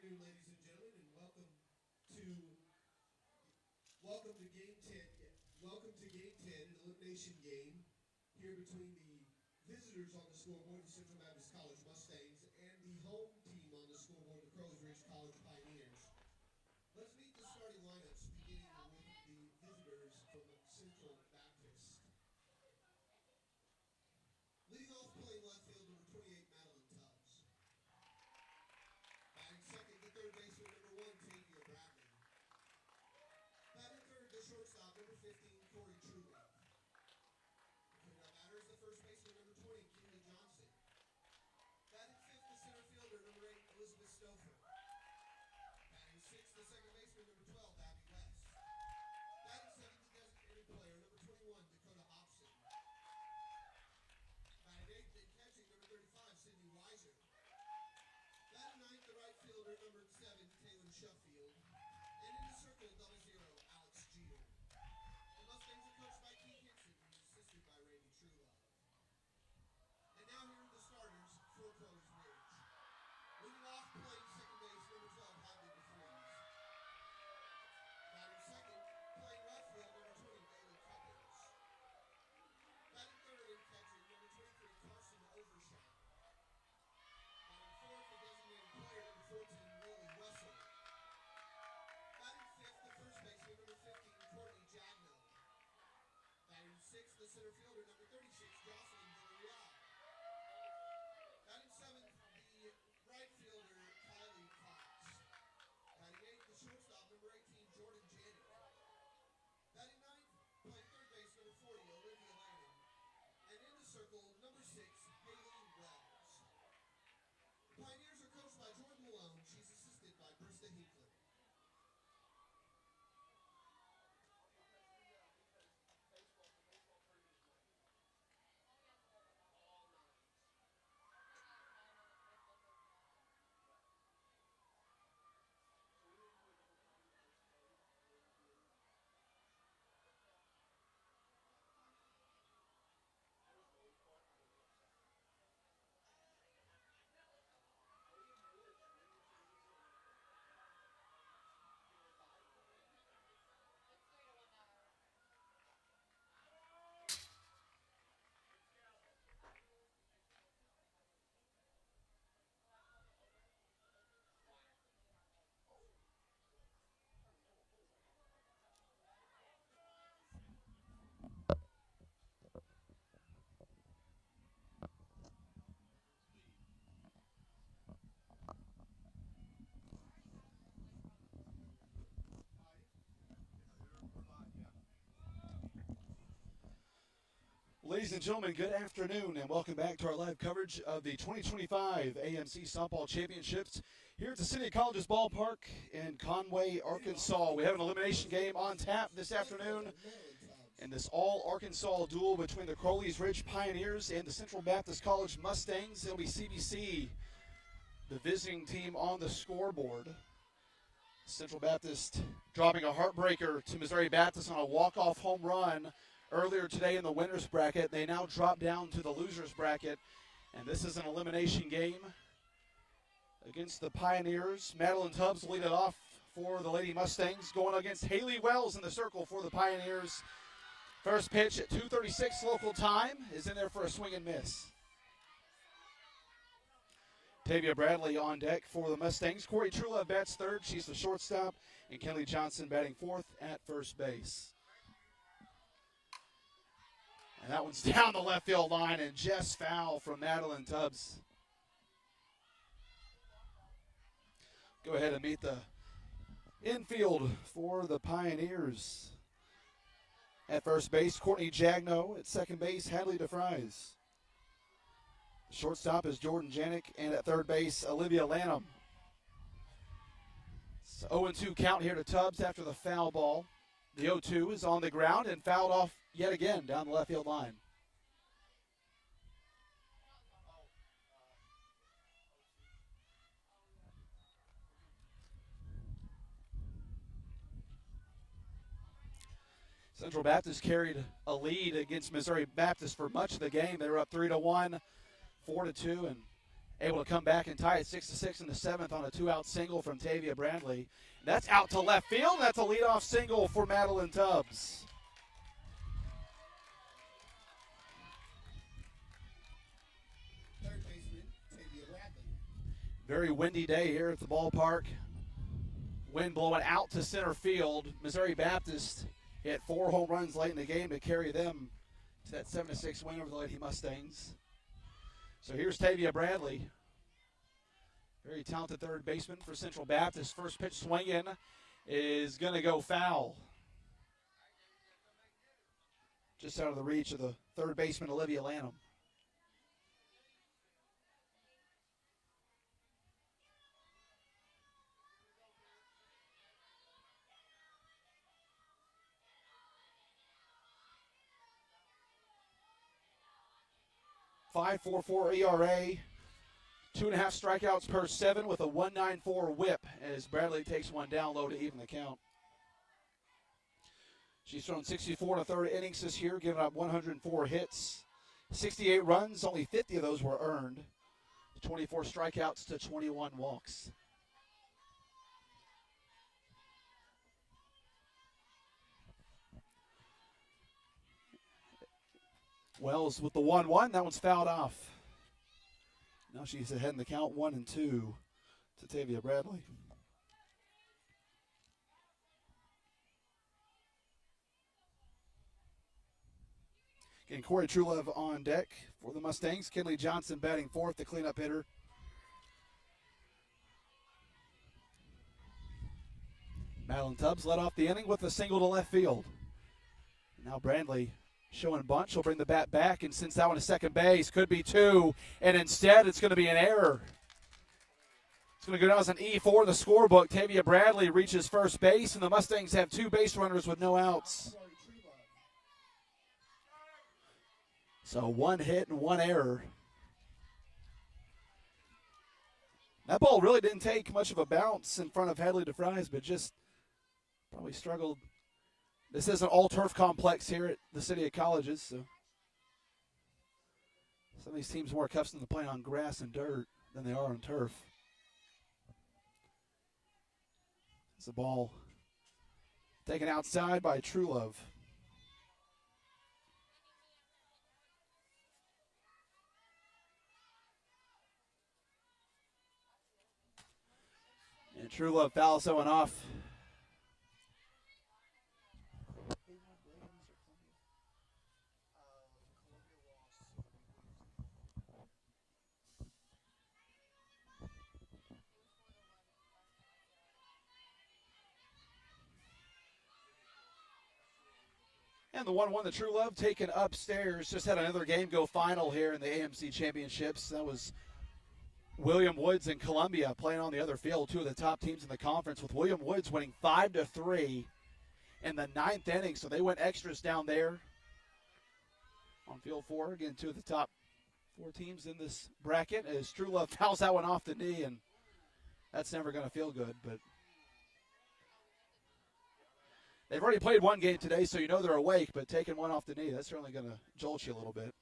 afternoon, ladies and gentlemen, and welcome to Game 10. Welcome to Game 10, an elimination game here between the visitors on the scoreboard, the Central Baptist College Mustangs, and the home team on the scoreboard, the Crow's Ridge College Pioneers. Let's meet the starting lineups, beginning with the visitors from Central Baptist. Leading off, playing left field, number 28, Madeline Tubbs. Batting second, the third baseman, number 1, Tavia Bradley. Batting third, the shortstop, number 15, Corey Truly. Coming up batter is the first baseman, number 20, Kinley Johnson. Batting fifth, the center fielder, number 8, Elizabeth Stouffer. Batting sixth, the second baseman, number 12, Abby West. Batting seventh, the designated player, number 21, Dakota Hobson. Batting eighth and catching, number 35, Sydney Weiser. Batting ninth, the right fielder, number 7, Taylor Sheffield. And in the circle, 00, Alex Jeter. The Mustangs are coached by Keith Henson, who's assisted by Randy Truelove. And now here are the starters for Crow's Ridge. Leading off, playing second base, number 12, Hadley DeFreeze. Batting second, playing left field, number 20, Bailey Cuppings. Batting third and catching, number 23, Carson Overshaw. Batting fourth, the designated player, number 14, Lily Wessel. Batting fifth, the first baseman, number 15, Courtney Jagno. Batting sixth, the center fielder, number 36, Jocelyn Villarreal. Batting seventh, the right fielder, Kylie Cox. Batting eighth, the shortstop, number 18, Jordan Janik. Batting ninth, playing third base, number 40, Olivia Lannon. And in the circle, number 6, Haley Wells. The Pioneers are coached by Jordan Malone. She's assisted by Brista Hinkley. Ladies and gentlemen, good afternoon and welcome back to our live coverage of the 2025 AMC Softball Championships here at the City Colleges Ballpark in Conway, Arkansas. We have an elimination game on tap this afternoon in this all-Arkansas duel between the Crowley's Ridge Pioneers and the Central Baptist College Mustangs. It'll be CBC, the visiting team, on the scoreboard. Central Baptist dropping a heartbreaker to Missouri Baptist on a walk-off home run earlier today in the winners bracket. They now drop down to the losers bracket, and this is an elimination game against the Pioneers. Madeline Tubbs lead it off for the Lady Mustangs, going against Haley Wells in the circle for the Pioneers. First pitch at 2:36 local time is in there for a swing and miss. Tavia Bradley on deck for the Mustangs. Corey Truelove bats third. She's the shortstop. And Kelly Johnson batting fourth at first base. And that one's down the left field line and just foul from Madeline Tubbs. Go ahead and meet the infield for the Pioneers. At first base, Courtney Jagno. At second base, Hadley DeFries. The shortstop is Jordan Janik. And at third base, Olivia Lanham. It's 0-2 count here to Tubbs after the foul ball. The 0-2 is on the ground and fouled off yet again down the left field line. Central Baptist carried a lead against Missouri Baptist for much of the game. They were up 3-1, 4-2, and able to come back and tie it 6-6 in the seventh on a two-out single from Tavia Bradley. That's out to left field. That's a leadoff single for Madeline Tubbs. Third baseman, Tavia Bradley. Very windy day here at the ballpark. Wind blowing out to center field. Missouri Baptist hit 4 home runs late in the game to carry them to that 7-6 win over the Lady Mustangs. So here's Tavia Bradley. Very talented third baseman for Central Baptist. First pitch swinging is going to go foul. Just out of the reach of the third baseman, Olivia Lanham. .544 ERA, 2.5 strikeouts per 7 with a 1.94 whip as Bradley takes one down low to even the count. She's thrown 64 in the third innings this year, giving up 104 hits, 68 runs, only 50 of those were earned, 24 strikeouts to 21 walks. Wells with the 1-1. That one's fouled off. Now she's ahead in the count 1-2 to Tavia Bradley. Again, Corey Truelove on deck for the Mustangs. Kinley Johnson batting fourth, the cleanup hitter. Madeline Tubbs led off the inning with a single to left field. Now Bradley showing bunt. She'll bring the bat back, and since that one to second base, could be 2, and instead it's going to be an error. It's going to go down as an E for the scorebook. Tavia Bradley reaches first base, and the Mustangs have 2 base runners with no outs. So 1 hit and 1 error. That ball really didn't take much of a bounce in front of Hadley DeFries, but just probably struggled. This is an all-turf complex here at the City of Colleges, so some of these teams are more accustomed to playing on grass and dirt than they are on turf. It's a ball taken outside by Truelove. And Truelove fouls that one off. And the 1-1 the Truelove taken upstairs. Just had another game go final here in the AMC Championships. That was William Woods and Columbia playing on the other field, 2 of the top teams in the conference, with William Woods winning 5-3 in the 9th inning. So they went extras down there on field 4. Again, 2 of the top 4 teams in this bracket as Truelove fouls that one off the knee, and that's never going to feel good, but they've already played 1 game today, so you know they're awake, but taking one off the knee, that's certainly going to jolt you a little bit.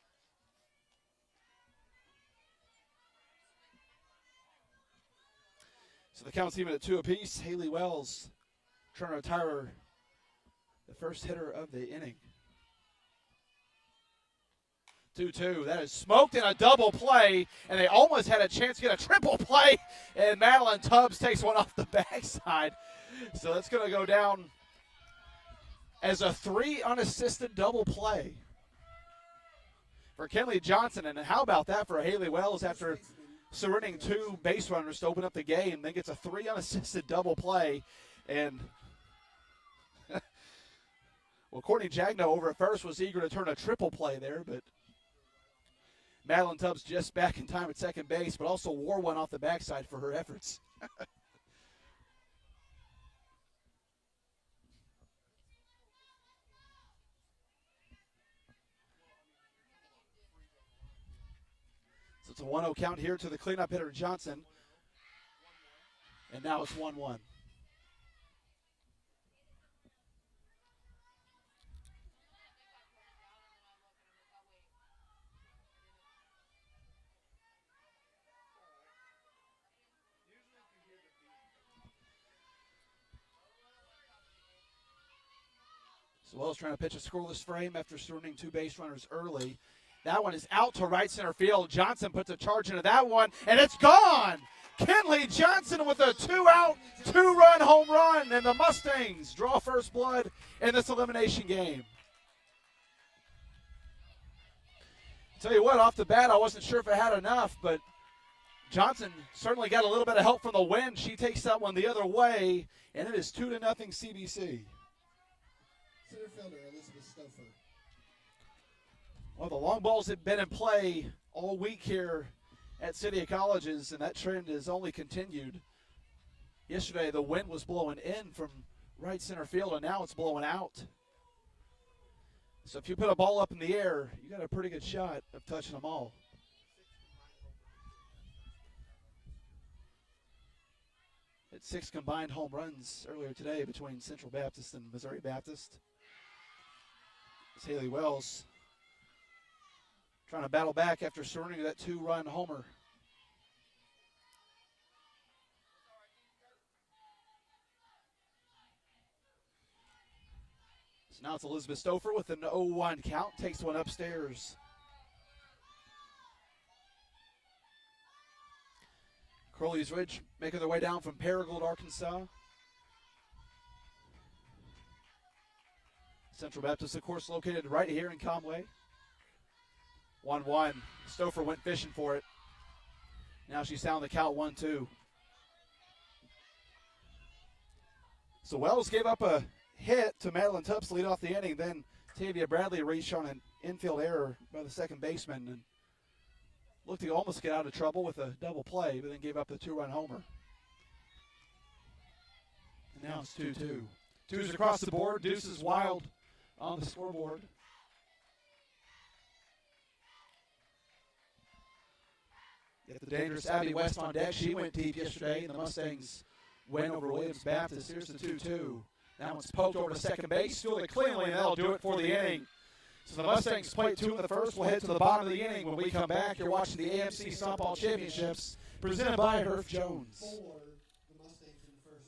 So the count's even at 2 apiece. Haley Wells trying to retire the first hitter of the inning. 2-2. That is smoked in a double play, and they almost had a chance to get a triple play, and Madeline Tubbs takes one off the backside. So that's going to go down as a 3 unassisted double play for Kinley Johnson. And how about that for Haley Wells after surrendering 2 base runners to open up the game, then gets a 3 unassisted double play. And well, Courtney Jagno over at first was eager to turn a triple play there, but Madeline Tubbs just back in time at second base, but also wore one off the backside for her efforts. So it's a 1-0 count here to the cleanup hitter Johnson. And now it's 1-1. So Wells trying to pitch a scoreless frame after surrendering 2 base runners early. That one is out to right center field. Johnson puts a charge into that one, and it's gone! Kenley Johnson with a 2-out, 2-run home run, and the Mustangs draw first blood in this elimination game. Tell you what, off the bat, I wasn't sure if it had enough, but Johnson certainly got a little bit of help from the wind. She takes that one the other way, and it is 2-0 CBC. Center fielder Elizabeth Stouffer. Well, the long balls have been in play all week here at City of Colleges, and that trend has only continued. Yesterday, the wind was blowing in from right center field, and now it's blowing out. So if you put a ball up in the air, you got a pretty good shot of touching them all. At 6 combined home runs earlier today between Central Baptist and Missouri Baptist. It's Haley Wells trying to battle back after surrendering that 2-run homer. So now it's Elizabeth Stouffer with an 0-1 count. Takes one upstairs. Crowley's Ridge making their way down from Paragould, Arkansas. Central Baptist, of course, located right here in Conway. 1-1. Stouffer went fishing for it. Now she's down the count 1-2. So Wells gave up a hit to Madeline Tubbs to lead off the inning. Then Tavia Bradley reached on an infield error by the second baseman and looked to almost get out of trouble with a double play, but then gave up the 2-run homer. And now it's 2-2. Twos across the board. Deuce is wild on the scoreboard. Get the dangerous Abby West on deck. She went deep yesterday, and the Mustangs win over Williams Baptist. Here's the 2-2. That one's poked over to second base. Fielded it cleanly, and that'll do it for the inning. So the Mustangs played 2 in the first. We'll head to the bottom of the inning. When we come back, you're watching the AMC Softball Championships presented by Herff Jones. For the Mustangs in the first.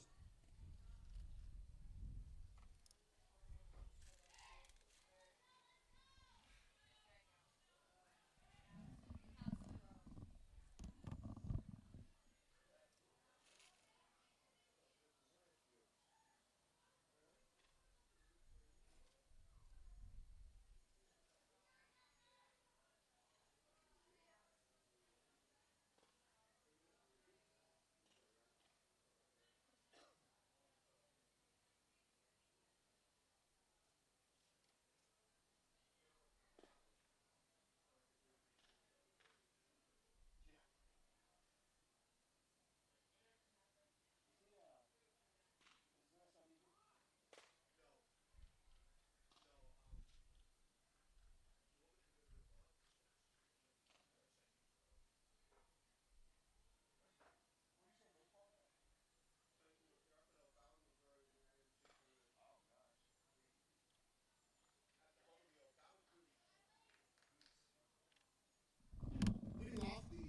Leading off the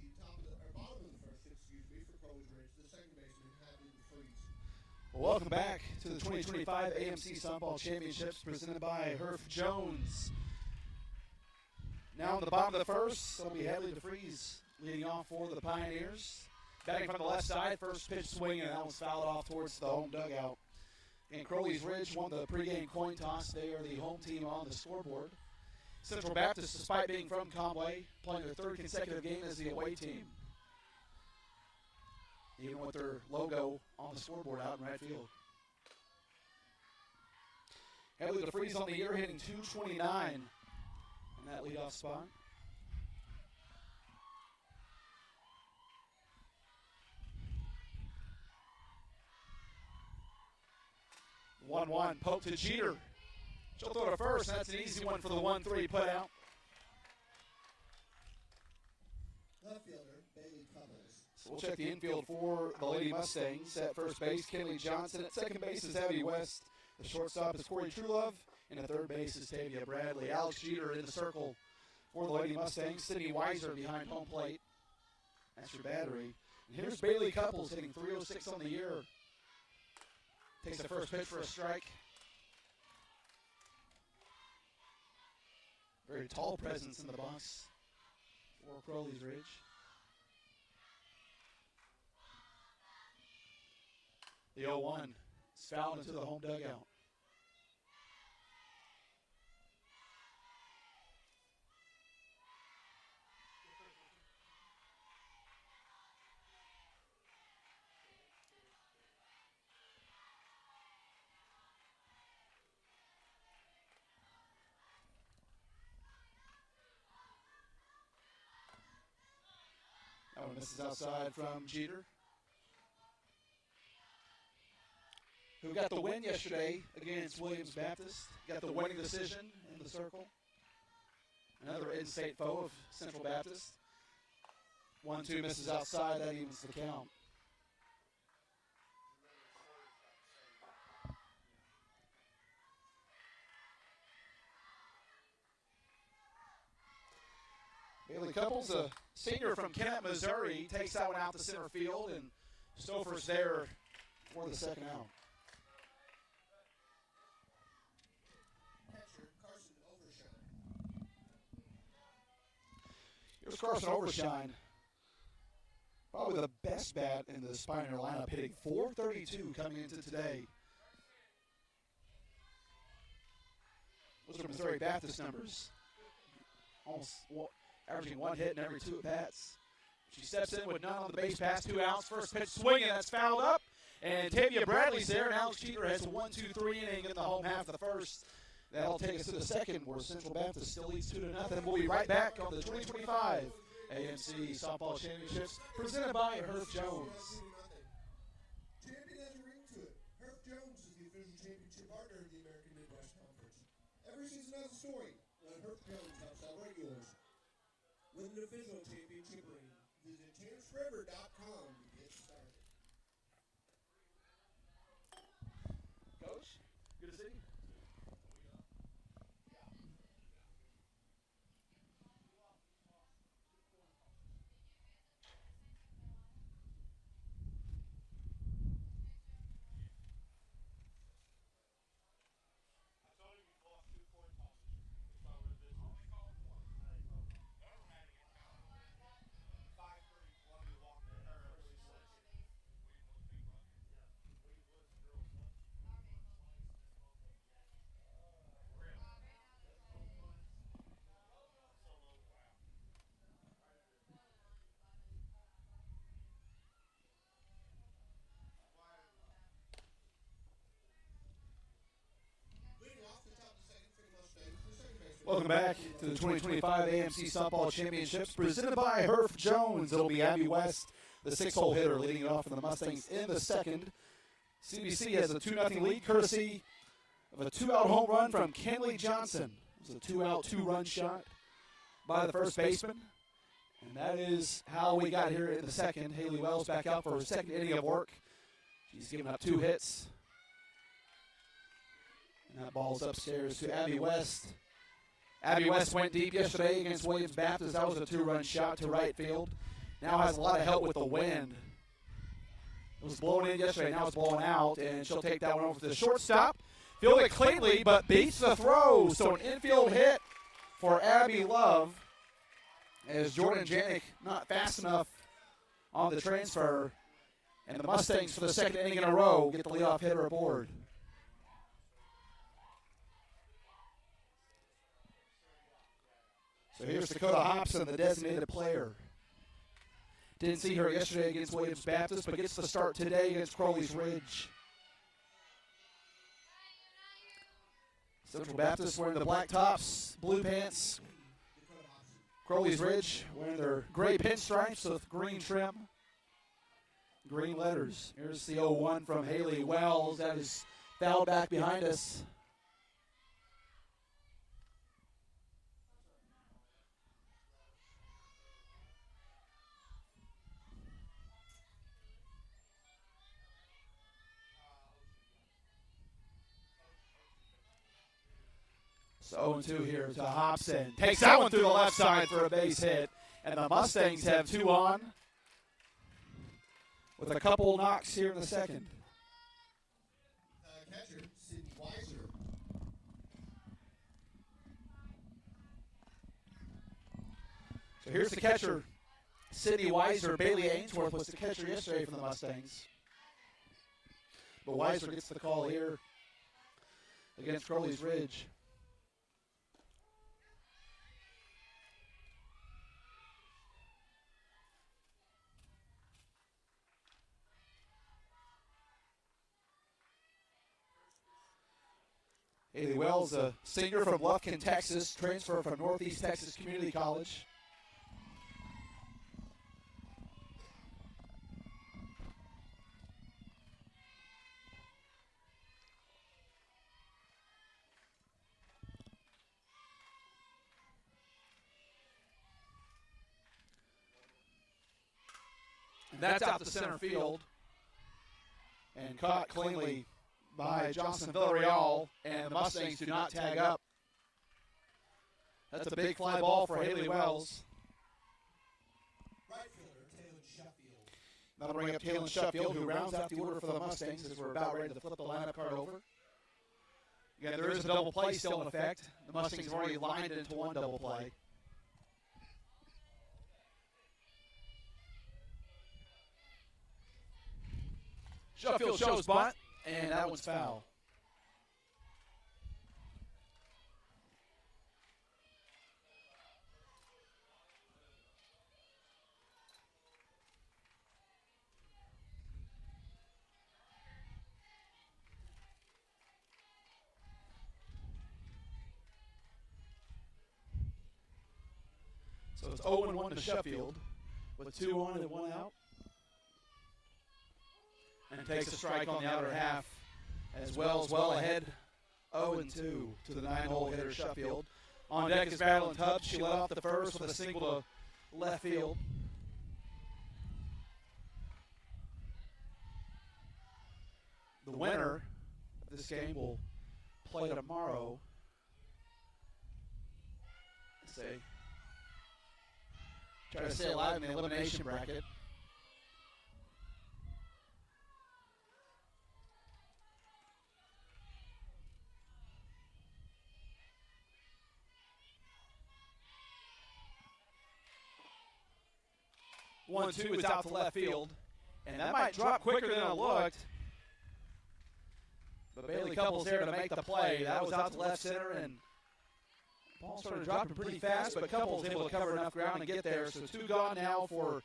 bottom of the first, for Crowley's Ridge, the second baseman, Hadley DeFries. Well, welcome back to the 2025 AMC Softball Championships presented by Herff Jones. Now in the bottom of the first, it'll be Hadley DeFries leading off for the Pioneers. Batting from the left side, first pitch swing, and that one's fouled off towards the home dugout. And Crowley's Ridge won the pregame coin toss. They are the home team on the scoreboard. Central Baptist, despite being from Conway, playing their 3rd consecutive game as the away team. Even with their logo on the scoreboard out in right field. Hadley DeFries on the year hitting .229 in that leadoff spot. One poke to Jeter. She'll throw to first. That's an easy one for the 1-3 put out. Left fielder, Bailey Cummings. So we'll check the infield for the Lady Mustangs. At first base, Kenley Johnson. At second base is Abby West. The shortstop is Corey Truelove. And at third base is Tavia Bradley. Alex Jeter in the circle for the Lady Mustangs. Sydney Weiser behind home plate. That's your battery. And here's Bailey Couples hitting .306 on the year. Takes the first pitch for a strike. Very tall presence in the box for Crowley's Ridge. The 0-1 is fouled into the home dugout. That one misses outside from Jeter, who got the win yesterday against Williams Baptist. Got the winning decision in the circle. Another in-state foe of Central Baptist. 1-2 misses outside. That evens the count. Bailey Couples, a senior from Kennett, Missouri, takes that one out to center field, and Stouffer's there for the second out. Catcher, Carson Overshine. Here's Carson Overshine. Probably the best bat in the Pioneer lineup, hitting .432 coming into today. Those are Missouri Baptist numbers. Almost averaging one hit in every two at-bats. She steps in with none on the base pass, 2 outs. First pitch swinging, that's fouled up. And Tavia Bradley's there, and Alex Jeter has a 1-2-3 inning in the home half of the first. That'll take us to the second, where Central Baptist still leads 2-0. We'll be right back on the 2025 AMC Softball Championships, presented by Herff Jones. Champion has a ring to it. Herff Jones is the official championship partner of the American Midwest Conference. Every season has a story. Let Herff Jones help celebrate yours. With an official championship ring, visit TamsRiver.com to get started. Coach, good to see you. Welcome back to the 2025 AMC Softball Championships, presented by Herff Jones. It'll be Abby West, the 6-hole hitter, leading it off for the Mustangs in the second. CBC has a 2-0 lead, courtesy of a 2-out home run from Kenley Johnson. It was a 2-out, 2-run shot by the first baseman. And that is how we got here in the second. Haley Wells back out for her second inning of work. She's given up 2 hits. And that ball's upstairs to Abby West. Abby West went deep yesterday against Williams Baptist. That was a 2-run shot to right field. Now has a lot of help with the wind. It was blown in yesterday. Now it's blowing out, and she'll take that one over to the shortstop. Fielded it cleanly, but beats the throw. So an infield hit for Abby Love, as Jordan Janik not fast enough on the transfer. And the Mustangs, for the second inning in a row, get the leadoff hitter aboard. So here's Dakota Hobson, the designated player. Didn't see her yesterday against Williams Baptist, but gets the start today against Crowley's Ridge. Central Baptist wearing the black tops, blue pants. Crowley's Ridge wearing their gray pinstripes with green trim, green letters. Here's the 0-1 from Haley Wells. That is fouled back behind us. So 0-2 here to Hobson. Takes that one through the left side for a base hit. And the Mustangs have 2 on with a couple knocks here in the second. Catcher, Sydney Weiser. So here's the catcher, Sydney Weiser. Bailey Ainsworth was the catcher yesterday for the Mustangs. But Weiser gets the call here against Crowley's Ridge. Haley Wells, a senior from Lufkin, Texas, transfer from Northeast Texas Community College. And that's out to center field. And caught cleanly by Johnson Villarreal, and the Mustangs do not tag up. That's a big fly ball for Haley Wells. Right fielder, Taylor Sheffield. That'll bring up Taylor Sheffield, who rounds out the order for the Mustangs as we're about ready to flip the lineup card over. Again, there is a double play still in effect. The Mustangs have already lined into one double play. Sheffield shows bunt, and that one's foul. So it's 0-1 to Sheffield with 2 on and 1 out. And takes a strike on the outer half as Wells well ahead 0-2 to the 9-hole hitter Sheffield. On deck is Madeline Tubbs. She led off the first with a single to left field. The winner of this game will play tomorrow. Let's see. Try to stay alive in the elimination bracket. One, two is out to left field, and that might drop quicker than it looked. But Bailey Couples there to make the play. That was out to left center, and the ball started dropping pretty fast, but Couples able to cover enough ground and get there. So 2 gone now for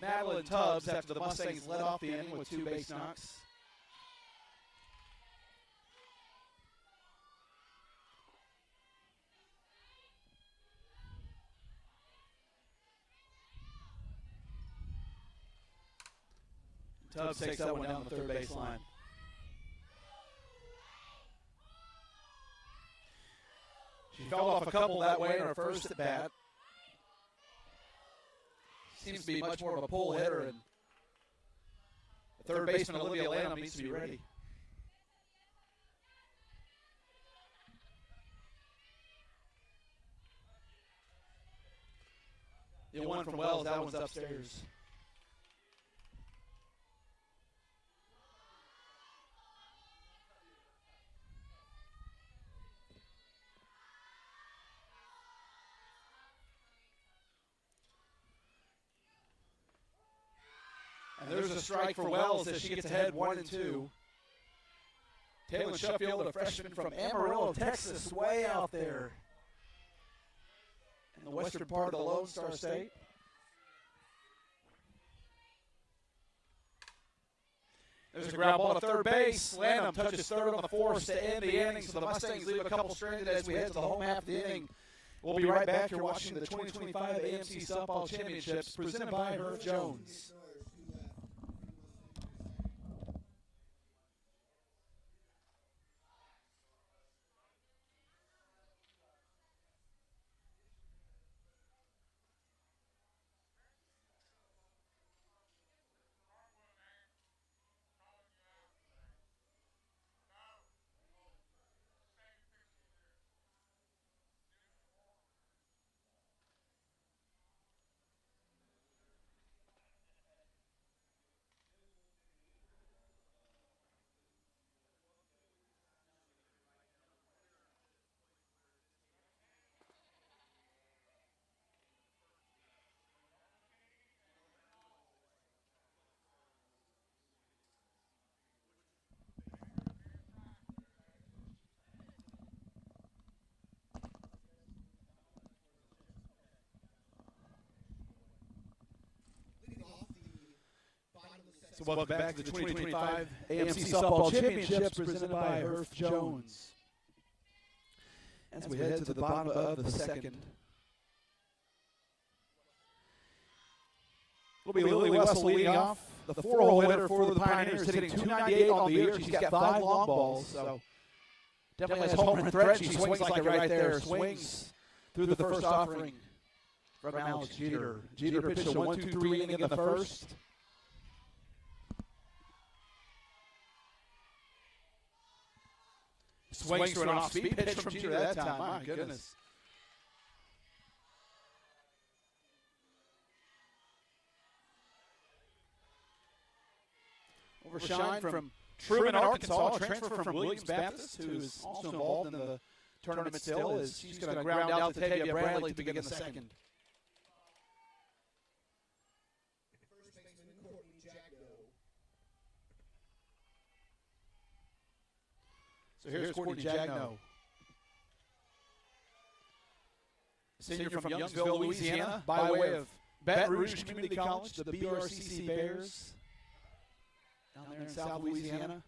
Madeline Tubbs after the Mustangs led off the inning with 2 base knocks. Tubbs takes that one down the third base line. She fouled off a couple that way in her first at bat. Seems to be much more of a pull hitter, and the third baseman Olivia Lanham needs to be ready. The one from Wells, that one's upstairs. And there's a strike for Wells as she gets ahead 1-2. Taylor Sheffield, a freshman from Amarillo, Texas, way out there in the western part of the Lone Star State. There's a ground ball to third base. Lanham touches third on the force to end the inning, so the Mustangs leave a couple stranded as we head to the home half of the inning. We'll be right back. You're watching the 2025 AMC Softball Championships presented by Herb Jones. welcome back to the 2025 AMC Softball Championships presented by Herf Jones. As we head to the bottom of the second, it'll be Lily Wessel leading off. The 4-hole hitter for the Pioneers, hitting 298 on the year. She's got 5 long balls, so definitely has home run threat. She swings like it right there. Swings through the first offering from Alex Jeter. Jeter pitched a 1-2-3 inning in the first. Swings through an off-speed pitch from Jeter that time. My goodness. Overshine from Truman, Arkansas, a transfer from Williams Baptist, who is also involved in the tournament still, as she's going to ground out to Tavia Bradley to begin the second. First baseman Courtney Jagno. So here's Courtney Jagno, senior from Youngsville, Louisiana, by way of Baton Rouge Community College, the BRCC Bears, down there in South Louisiana.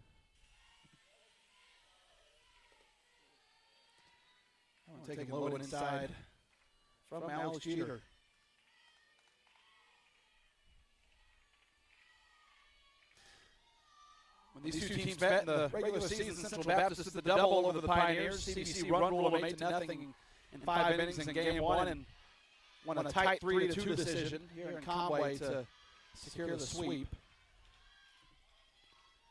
I'm taking low and inside from Alex Jeter. When these two teams met in the regular season, Central Baptist is the double over the Pioneers. CBC run rule of 8-0 in 5 innings in Game 1 and won a tight 3-2 decision here in Conway to secure the sweep.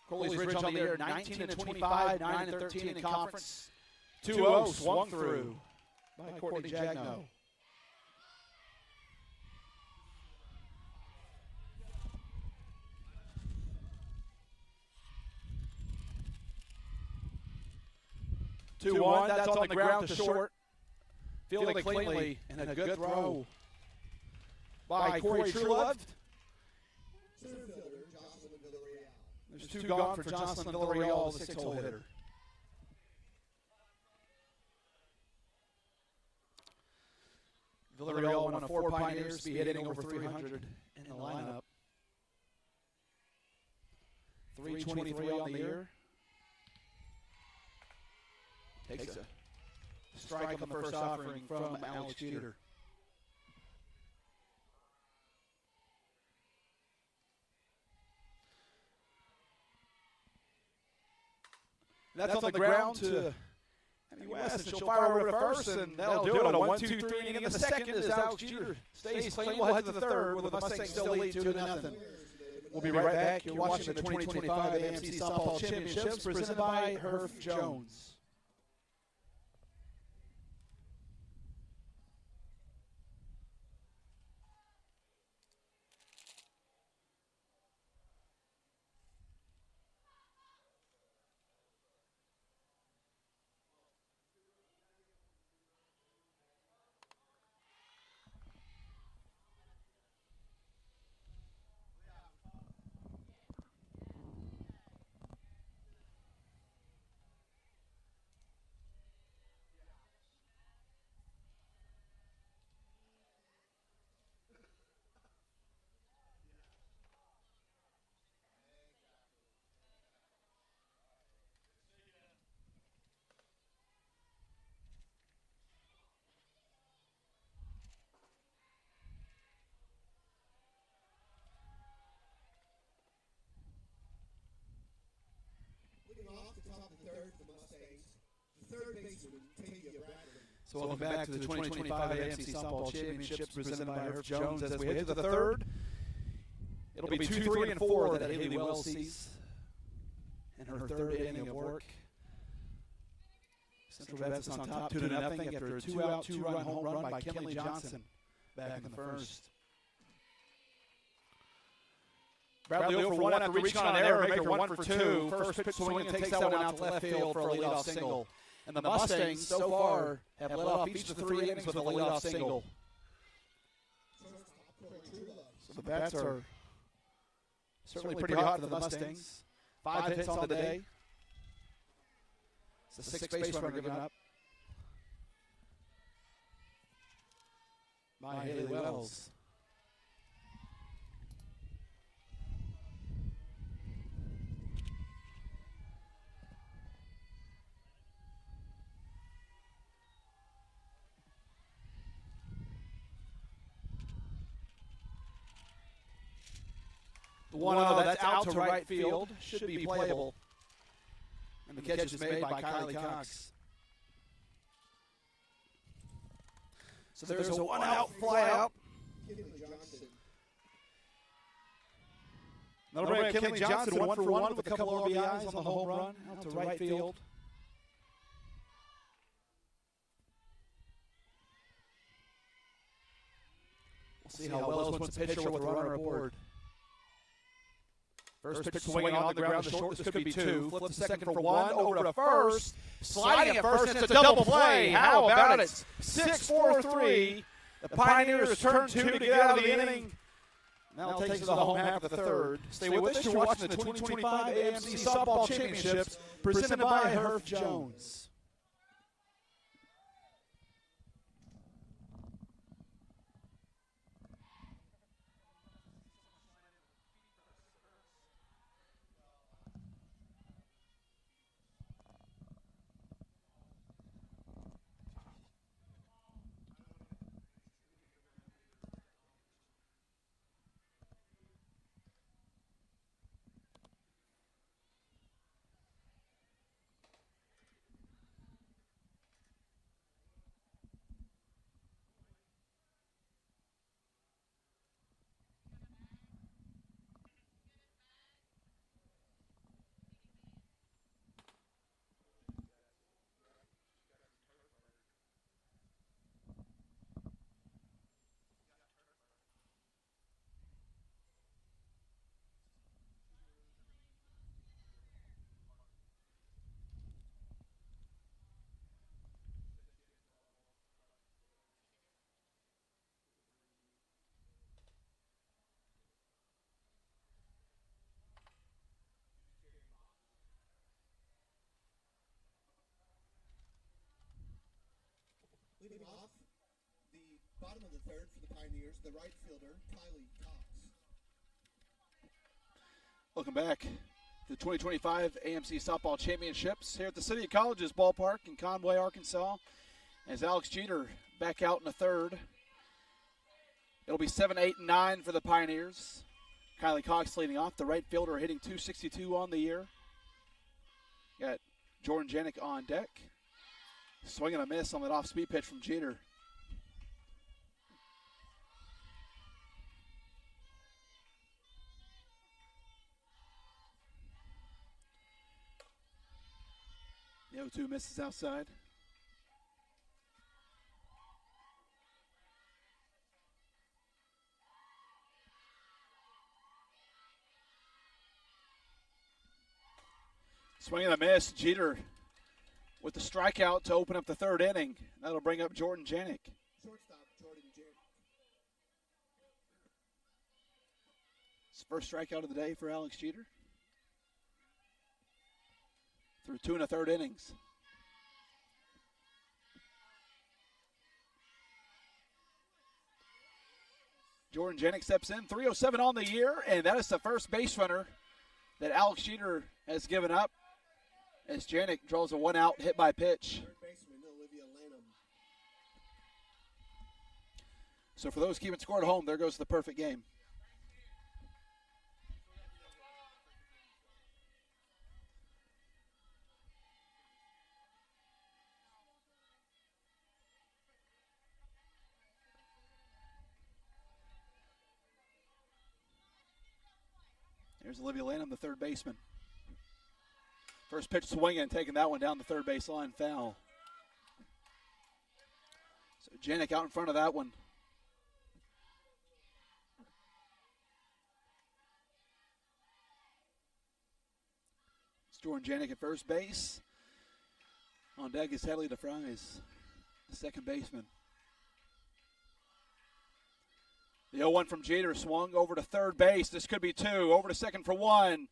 Coley's Ridge on the year, 19-25, 9-13 in conference. 2-0 swung through by Courtney Jagno. Two-one, that's on the ground to short. Fielded cleanly and a good throw by Corey Truelove. There's 2 gone for Jocelyn Villarreal, the 6-hole hitter. Villarreal, one of 4 Pioneers, be hitting over 300 in the lineup. 323 on the year. Takes a strike on the first offering from Alex Jeter. That's on the ground to West, and she'll fire over to first, and that'll do it. A 1-2-3 inning in the second as Alex Jeter stays clean. We'll head to the third with the Mustangs still lead 2-0. We'll be right back. You're watching the 2025 AMC Softball Championships presented by Herf Jones. Off the top of the third for the Mustangs, the third baseman, Tavia Bradley. So welcome back to the 2025 AMC Softball Championships presented by Herf Jones. As we head to the third, it'll be 2, 3, and 4 that Haley Wells sees in her third inning of work. Central Baptist on top 2-0 after a 2-out, 2-run home run by Kenley Johnson back in the first. Bradley 0 for 1 after reaching on an error, make her 1 for 2. First pitch swing and takes that one out to left field for a leadoff single. And the Mustangs so far have led off each of the 3 innings with a leadoff single. So the bats are certainly pretty hot for the Mustangs. 5 hits on the day. It's a 6 base runner given up by Haley Wells. 1-0, that's out to right field. Should be playable. And the catch is made by Kylie Cox. So there's a 1-out fly out. That'll bring Kinley Johnson 1-for-1 with a couple RBIs on the home run out to right field. We'll see how Wells wants to pitch with the runner aboard. First pitch swinging on the ground to short. This could be two. Flip the second for one. Over to first. Sliding at first, and it's a double play. How about it? 6-4-3. The Pioneers turn two to get out of the inning. Now takes to the home half of the third. Stay with us. You're watching the 2025 AMC Softball Championships presented by Herff Jones. Leading off the bottom of the third for the Pioneers, the right fielder, Kylie Cox. Welcome back to the 2025 AMC Softball Championships here at the City College's ballpark in Conway, Arkansas. As Alex Jeter back out in the third. It'll be 7, 8, and 9 for the Pioneers. Kylie Cox leading off. The right fielder hitting .262 on the year. Got Jordan Janik on deck. Swing and a miss on that off-speed pitch from Jeter. The 0-2 misses outside. Swing and a miss. Jeter with the strikeout to open up the third inning. That'll bring up Jordan Janik. Shortstop, Jordan Janik. It's the first strikeout of the day for Alex Jeter. Through 2 1/3 innings. Jordan Janik steps in, 307 on the year, and that is the first base runner that Alex Jeter has given up as Janik draws a 1-out hit by pitch. Third baseman, Olivia Lanham. So for those keeping score at home, there goes the perfect game. There's Olivia Lanham, the third baseman. First pitch swinging, taking that one down the third base line, foul. So Janik out in front of that one. It's Jordan Janik at first base. On deck is Hadley DeFries, the second baseman. The 0-1 from Jeter swung over to third base. This could be two. Over to second for one.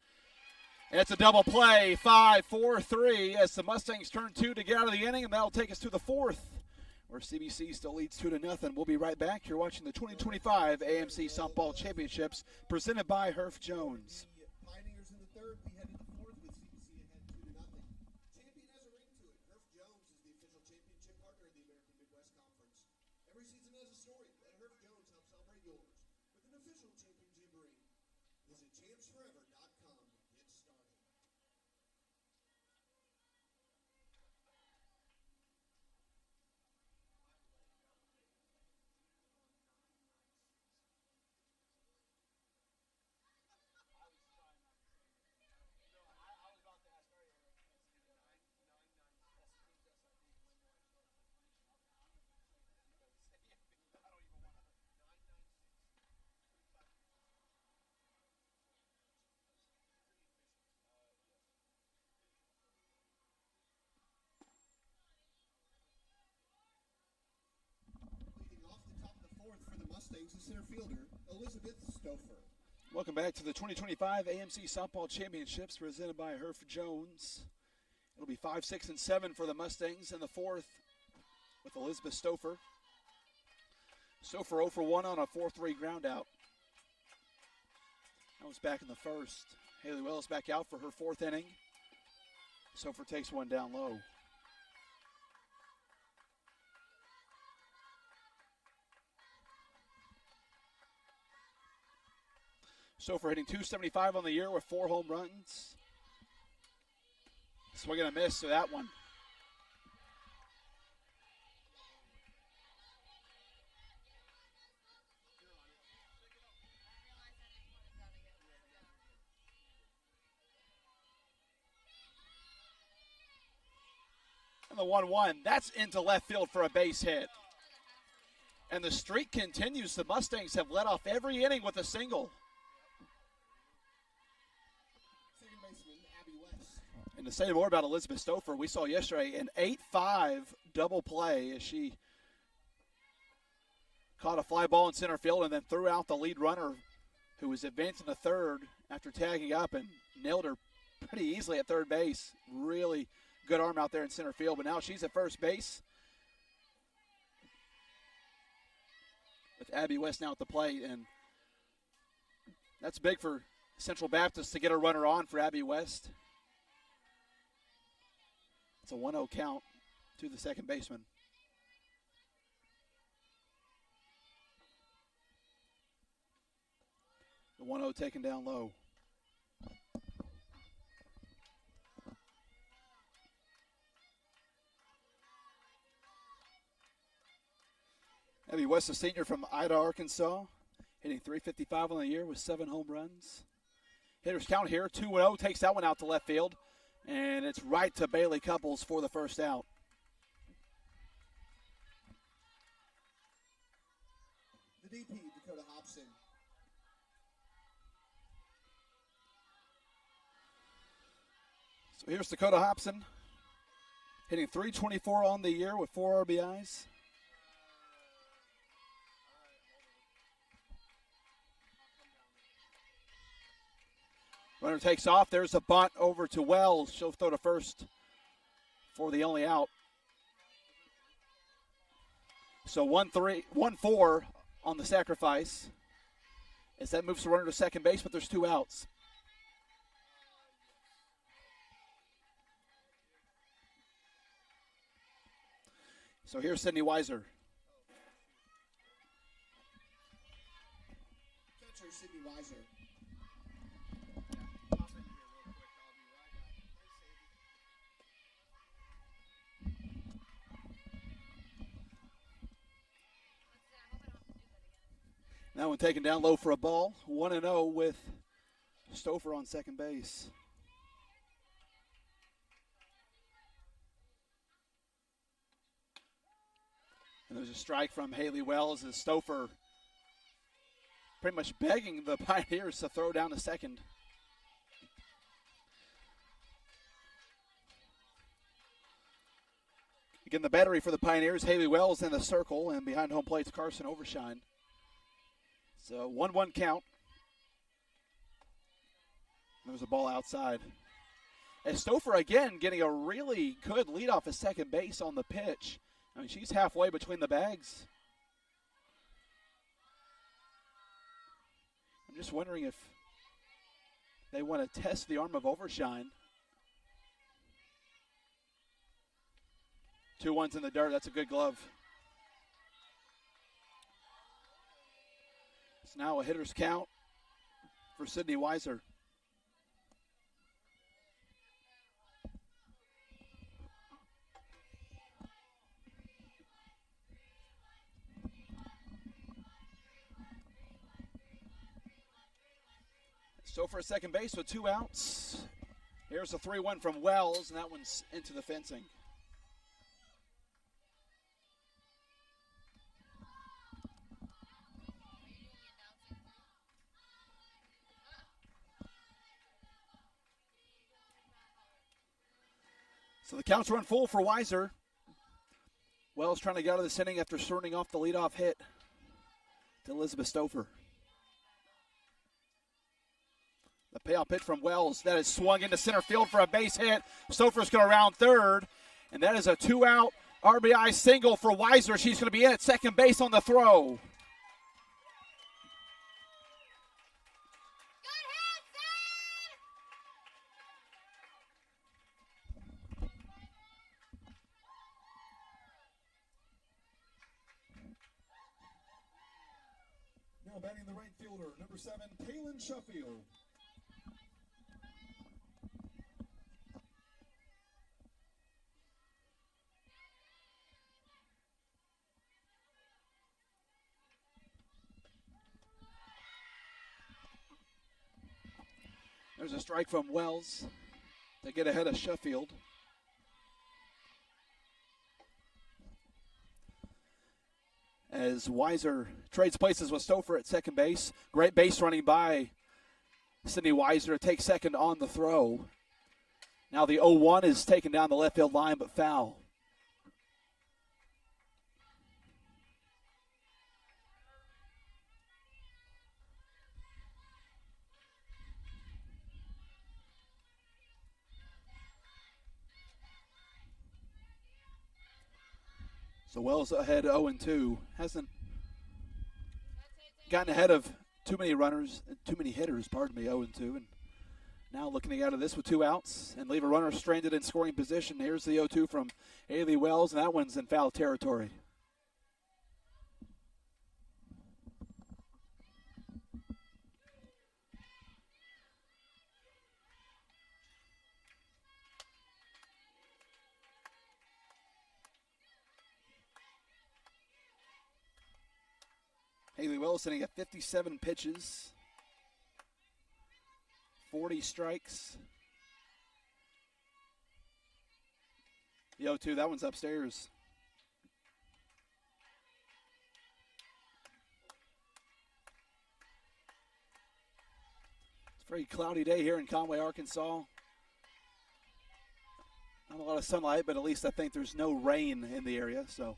And it's a double play, 5-4-3, as the Mustangs turn two to get out of the inning, and that'll take us to the fourth, where CBC still leads 2-0. We'll be right back. You're watching the 2025 AMC Softball Championships presented by Herff Jones. The Pioneers in the third, we head to the fourth with CBC ahead 2-0. Champion has a ring to it. Herff Jones is the official championship partner of the American Midwest Conference. Every season has a story. Let Herff Jones help celebrate yours with an official championship ring. Visit Chamsforever.com to get started. Leading off the top of the fourth for the Mustangs, the center fielder, Elizabeth Stouffer. Welcome back to the 2025 AMC Softball Championships presented by Herf Jones. It'll be 5, 6, and 7 for the Mustangs in the fourth with Elizabeth Stouffer. Stouffer 0 for 1 on a 4-3 ground out. That was back in the first. Haley Wells back out for her fourth inning. Stouffer takes one down low. Stouffer hitting .275 on the year with 4 home runs. Swing and a miss to that one. And the 1-1, that's into left field for a base hit. And the streak continues. The Mustangs have led off every inning with a single. And to say more about Elizabeth Stouffer, we saw yesterday an 8-5 double play as she caught a fly ball in center field and then threw out the lead runner who was advancing to third after tagging up and nailed her pretty easily at third base. Really good arm out there in center field, but now she's at first base with Abby West now at the plate, and that's big for Central Baptist to get a runner on for Abby West. It's a 1-0 count to the second baseman. The 1-0 taken down low. Abby West, a senior from Ida, Arkansas, hitting .355 on the year with 7 home runs. Hitters count here, 2-0, takes that one out to left field. And it's right to Bailey Couples for the first out. The DP, Dakota Hobson. So here's Dakota Hobson, hitting .324 on the year with 4 RBIs. Runner takes off. There's a bunt over to Wells. She'll throw to first for the only out. So 1-4 on the sacrifice as that moves the runner to second base, but there's 2 outs. So here's Sydney Weiser. Catcher Sydney Weiser. That one taken down low for a ball. 1-0 with Stouffer on second base. And there's a strike from Haley Wells as Stouffer pretty much begging the Pioneers to throw down to second. Again, the battery for the Pioneers, Haley Wells in the circle, and behind home plate's Carson Overshine. So 1-1 count. There's a ball outside. And Stouffer again getting a really good lead off of second base on the pitch. I mean, she's halfway between the bags. I'm just wondering if they want to test the arm of Overshine. 2-1s in the dirt. That's a good glove. It's now a hitter's count for Sydney Weiser. So for second base with 2 outs. Here's a 3-1 from Wells, and that one's into the fencing. So the count's run full for Weiser. Wells trying to get out of this inning after starting off the leadoff hit to Elizabeth Stouffer. The payoff pitch from Wells. That is swung into center field for a base hit. Stouffer's going to round third. And that is a 2-out RBI single for Weiser. She's going to be in at second base on the throw. Now batting the right fielder, number 7, Kaylin Sheffield. There's a strike from Wells to get ahead of Sheffield. As Weiser trades places with Stouffer at second base. Great base running by Sydney Weiser to take second on the throw. Now the 0-1 is taken down the left field line, but foul. So Wells ahead 0-2. Hasn't gotten ahead of too many hitters, 0-2. And now looking to get out of this with 2 outs and leave a runner stranded in scoring position. Here's the 0-2 from Haley Wells, and that one's in foul territory. Haley Wells sitting at 57 pitches, 40 strikes. The 0-2, that one's upstairs. It's a very cloudy day here in Conway, Arkansas. Not a lot of sunlight, but at least I think there's no rain in the area. So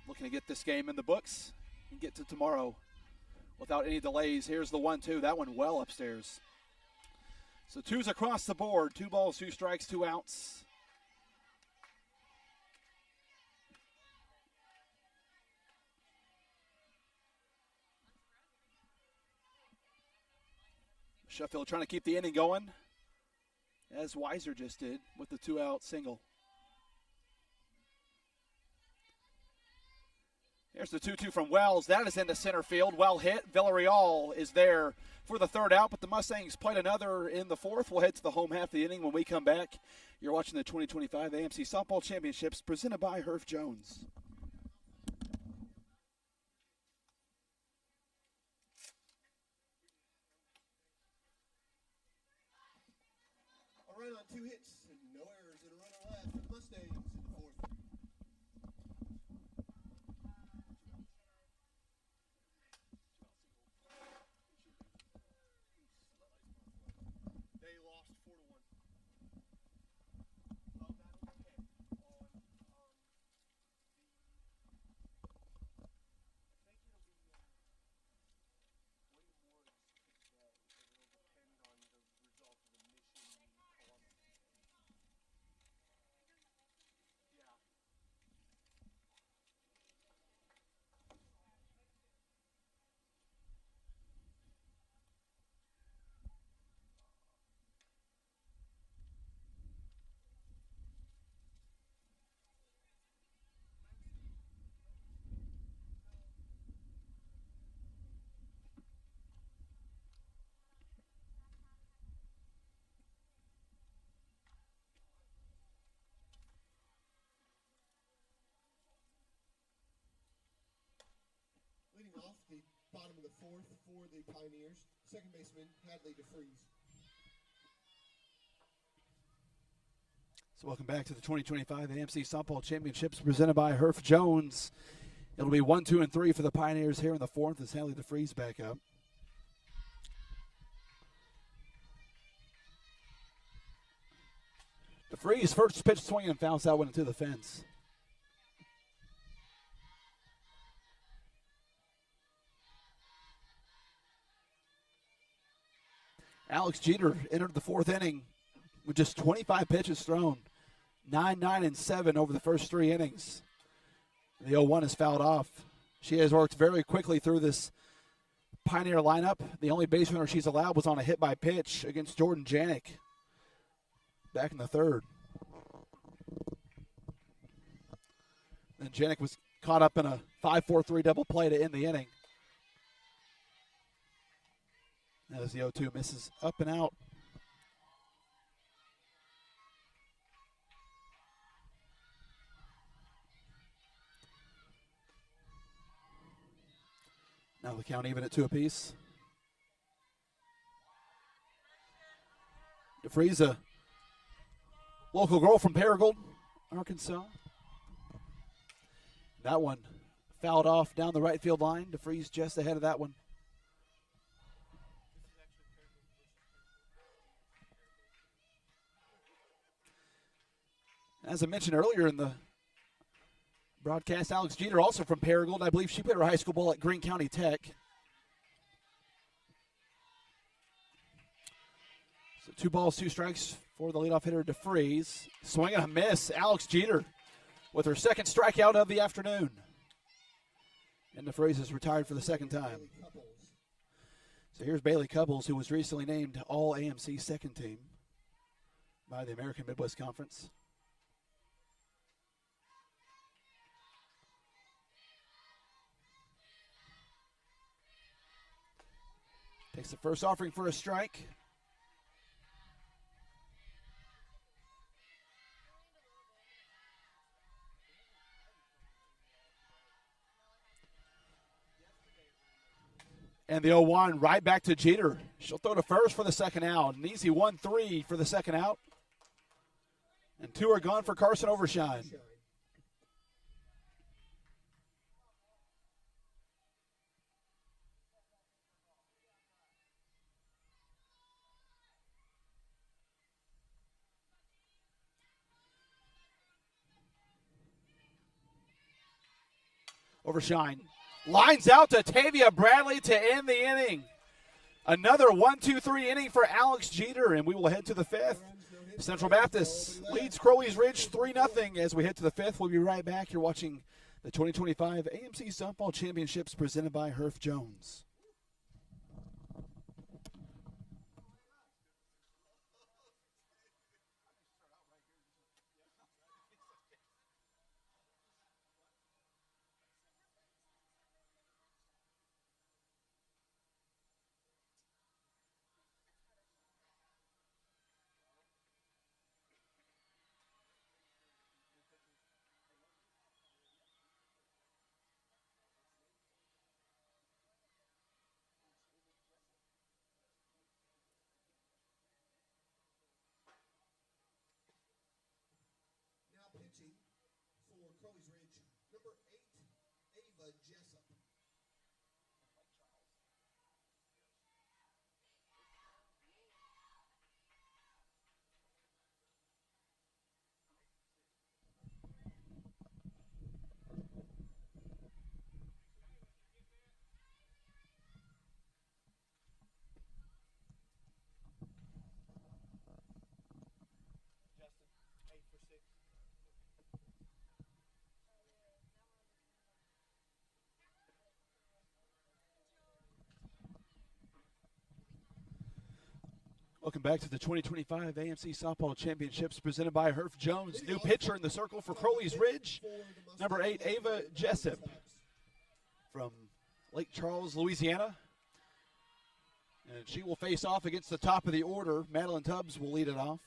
looking to get this game in the books and get to tomorrow without any delays. Here's the 1-2. That one well upstairs. So 2s across the board. 2 balls, 2 strikes, 2 outs. Sheffield trying to keep the inning going, as Weiser just did with the 2-out single. Here's the 2-2 from Wells. That is into center field. Well hit. Villarreal is there for the 3rd out, but the Mustangs played another in the 4th. We'll head to the home half of the inning when we come back. You're watching the 2025 AMC Softball Championships presented by Herff Jones. A run on 2 hits and no errors and a runner left for the Mustangs in the 4th. They lost 4-1. bottom of the fourth for the Pioneers. Second baseman, Hadley DeFries. So welcome back to the 2025 AMC Softball Championships presented by Herff Jones. It'll be 1, 2, and 3 for the Pioneers here in the fourth as Hadley DeFries back up. DeFries, first pitch swing and fouls that one into the fence. Alex Jeter entered the fourth inning with just 25 pitches thrown. 9, 9, and 7 over the first 3 innings. The 0-1 is fouled off. She has worked very quickly through this Pioneer lineup. The only base runner she's allowed was on a hit by pitch against Jordan Janik back in the third. Then Janik was caught up in a 5-4-3 double play to end the inning. As the 0-2 misses up and out. Now the count even at 2 apiece. DeFries, a local girl from Paragould, Arkansas. That one fouled off down the right field line. DeFries just ahead of that one. As I mentioned earlier in the broadcast, Alex Jeter, also from Paragould. I believe she played her high school ball at Greene County Tech. So 2 balls, 2 strikes for the leadoff hitter, DeFries. Swing and a miss. Alex Jeter with her second strikeout of the afternoon. And DeFries is retired for the second time. So here's Bailey Couples, who was recently named All-AMC second team by the American Midwest Conference. Takes the first offering for a strike. And the 0-1 right back to Jeter. She'll throw to first for the second out. An easy 1-3 for the second out. And 2 are gone for Carson Overshine. Overshine lines out to Tavia Bradley to end the inning. Another 1-2-3 inning for Alex Jeter, and we will head to the fifth. Central Baptist leads Crowley's Ridge 3-0 as we head to the fifth. We'll be right back. You're watching the 2025 AMC Softball Championships presented by Herff Jones. Pitching for Crowley's Ridge, number 8, Ava Jessup. Welcome back to the 2025 AMC Softball Championships presented by Herff Jones. New pitcher in the circle for Crowley's Ridge, number 8, Ava Jessup from Lake Charles, Louisiana. And she will face off against the top of the order. Madeline Tubbs will lead it off.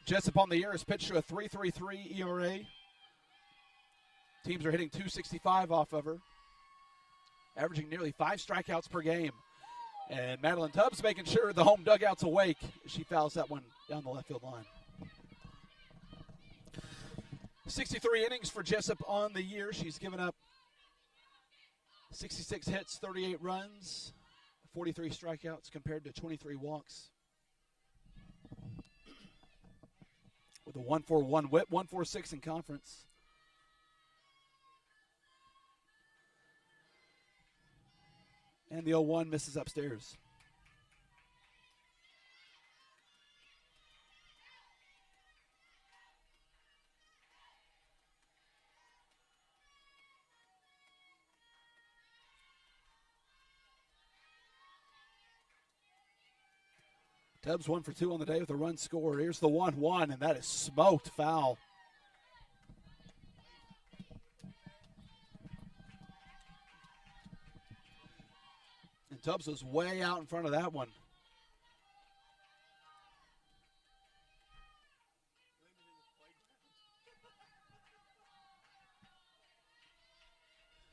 Jessup on the year has pitched to a 3.33 ERA. Teams are hitting .265 off of her. averaging nearly 5 strikeouts per game. And Madeline Tubbs making sure the home dugout's awake. She fouls that one down the left field line. 63 innings for Jessup on the year. She's given up 66 hits, 38 runs, 43 strikeouts compared to 23 walks. With a 1.41 whip, 1.46 in conference. And the 0-1 misses upstairs. Tubbs 1 for 2 on the day with a run scored. Here's the 1-1, and that is smoked foul. And Tubbs was way out in front of that one.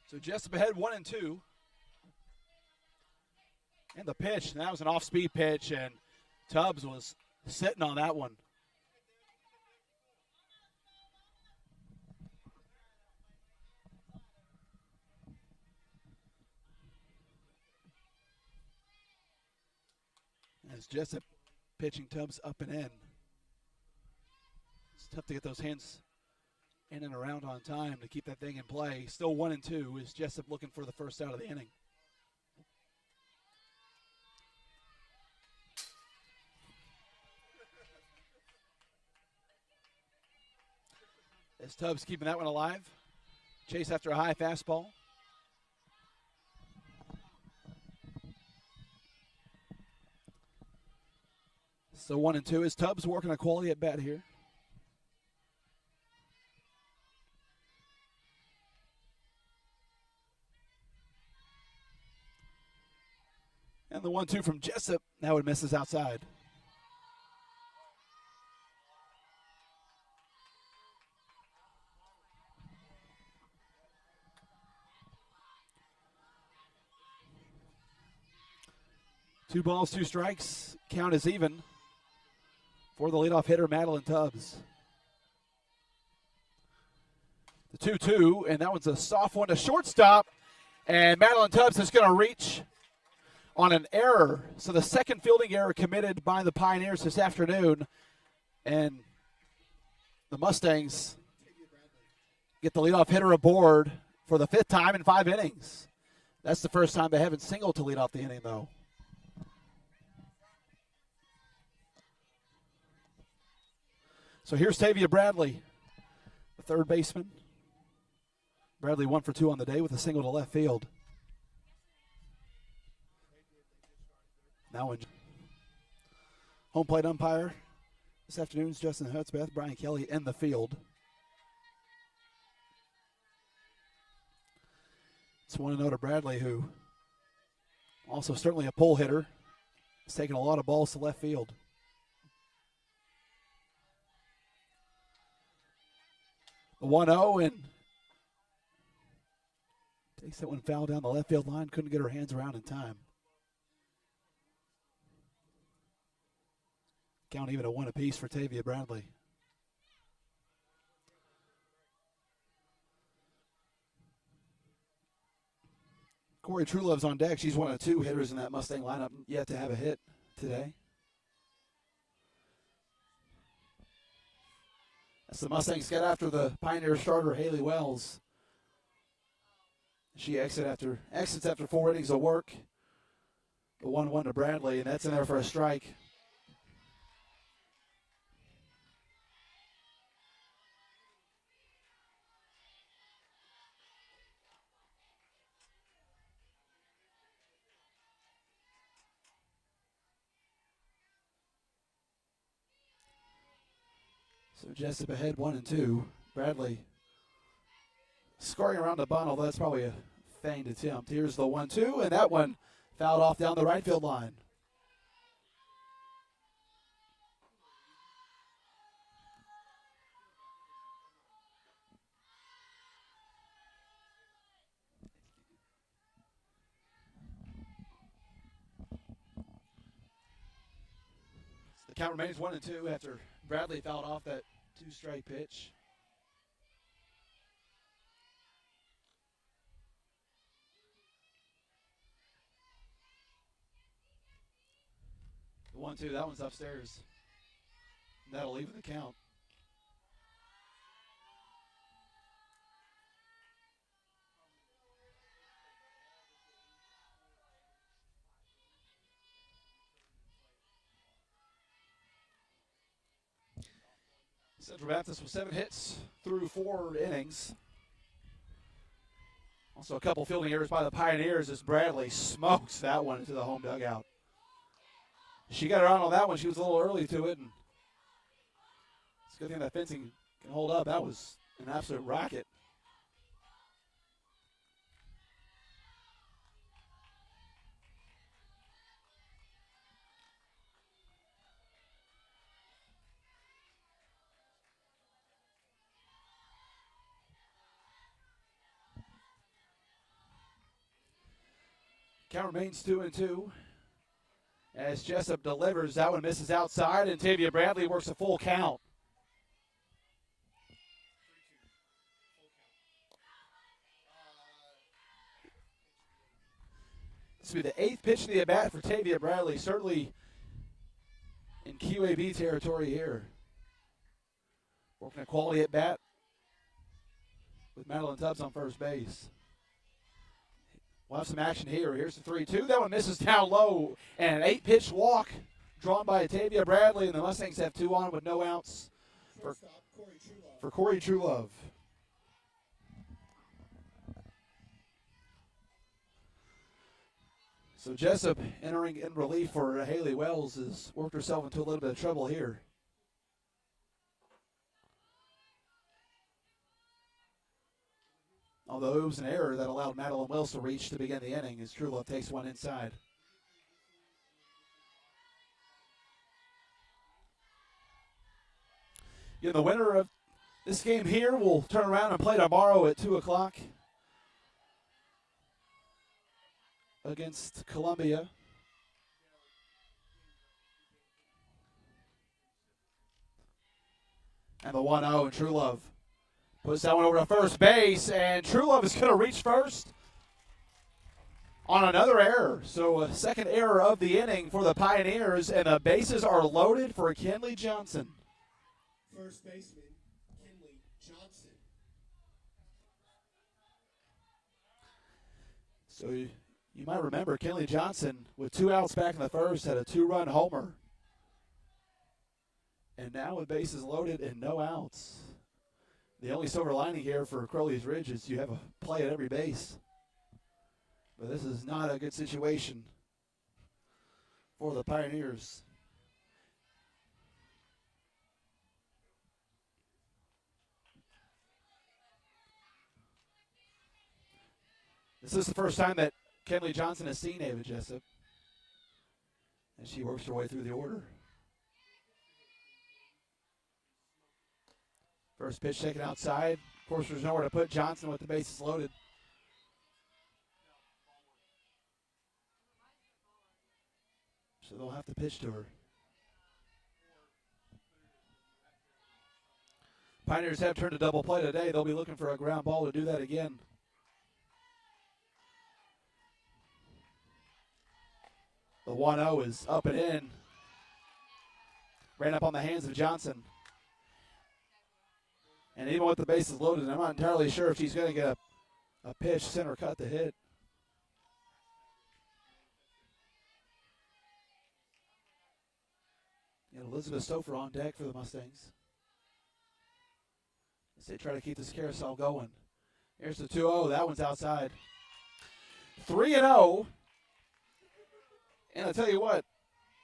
So Jessup ahead 1-2. And the pitch, and that was an off-speed pitch, and Tubbs was sitting on that one. As Jessup pitching Tubbs up and in. It's tough to get those hands in and around on time to keep that thing in play. Still 1-2 as Jessup looking for the first out of the inning. As Tubbs keeping that one alive. Chase after a high fastball. So 1-2 is Tubbs working a quality at bat here. And the 1-2 from Jessup. That one misses outside. Two balls, 2 strikes. Count is even for the leadoff hitter, Madeline Tubbs. The 2-2, and that one's a soft one to shortstop. And Madeline Tubbs is going to reach on an error. So the second fielding error committed by the Pioneers this afternoon. And the Mustangs get the leadoff hitter aboard for the 5th time in 5 innings. That's the first time they haven't singled to lead off the inning, though. So here's Tavia Bradley, the third baseman. Bradley 1 for 2 on the day with a single to left field. Now in home plate umpire this afternoon's Justin Hutzbeth, Brian Kelly in the field. It's 1-0 to Bradley, who also certainly a pull hitter. He's taken a lot of balls to left field. The 1-0, and takes that one foul down the left field line. Couldn't get her hands around in time. Count even a 1 apiece for Tavia Bradley. Corey Truelove's on deck. She's one of 2 hitters in that Mustang lineup yet to have a hit today. As the Mustangs get after the Pioneer starter, Haley Wells. She exits after 4 innings of work. The 1-1 to Bradley, and that's in there for a strike. So Jessup ahead 1-2. Bradley scoring around the bunt, although that's probably a feigned attempt. Here's the 1-2, and that one fouled off down the right field line. The count remains 1-2 after Bradley fouled off that two-strike pitch. The 1-2, that one's upstairs. That'll even the count. Central Baptist with 7 hits through 4 innings. Also a couple fielding errors by the Pioneers as Bradley smokes that one into the home dugout. She got her on that one. She was a little early to it, and it's a good thing that fencing can hold up. That was an absolute rocket. Count remains 2-2. As Jessup delivers, that one misses outside, and Tavia Bradley works a full count. This will be the 8th pitch of the at-bat for Tavia Bradley, certainly in QAB territory here. Working a quality at-bat with Madeline Tubbs on first base. We'll have some action here. Here's the 3-2. That one misses down low. And an 8-pitch walk drawn by Tavia Bradley. And the Mustangs have 2 on with no outs for Corey Truelove. So Jessup entering in relief for Haley Wells has worked herself into a little bit of trouble here. Although it was an error that allowed Madeline Wells to reach to begin the inning as Truelove takes one inside. Yeah, the winner of this game here will turn around and play tomorrow at 2 o'clock against Columbia. And the 1-0, and Truelove puts that one over to first base, and Truelove is going to reach first on another error. So a second error of the inning for the Pioneers, and the bases are loaded for Kinley Johnson. First baseman, Kinley Johnson. So you might remember Kinley Johnson, with 2 outs back in the first, had a 2-run homer. And now with bases loaded and no outs, the only silver lining here for Crowley's Ridge is you have a play at every base. But this is not a good situation for the Pioneers. This is the first time that Kenley Johnson has seen Ava Jessup, and she works her way through the order. First pitch taken outside. Of course, there's nowhere to put Johnson with the bases loaded. So they'll have to pitch to her. Pioneers have turned a double play today. They'll be looking for a ground ball to do that again. The 1-0 is up and in. Ran up on the hands of Johnson. And even with the bases loaded, I'm not entirely sure if she's going to get a pitch, center cut to hit. And Elizabeth Stouffer on deck for the Mustangs, as they try to keep this carousel going. Here's the 2-0. That one's outside. 3-0. And I'll tell you what,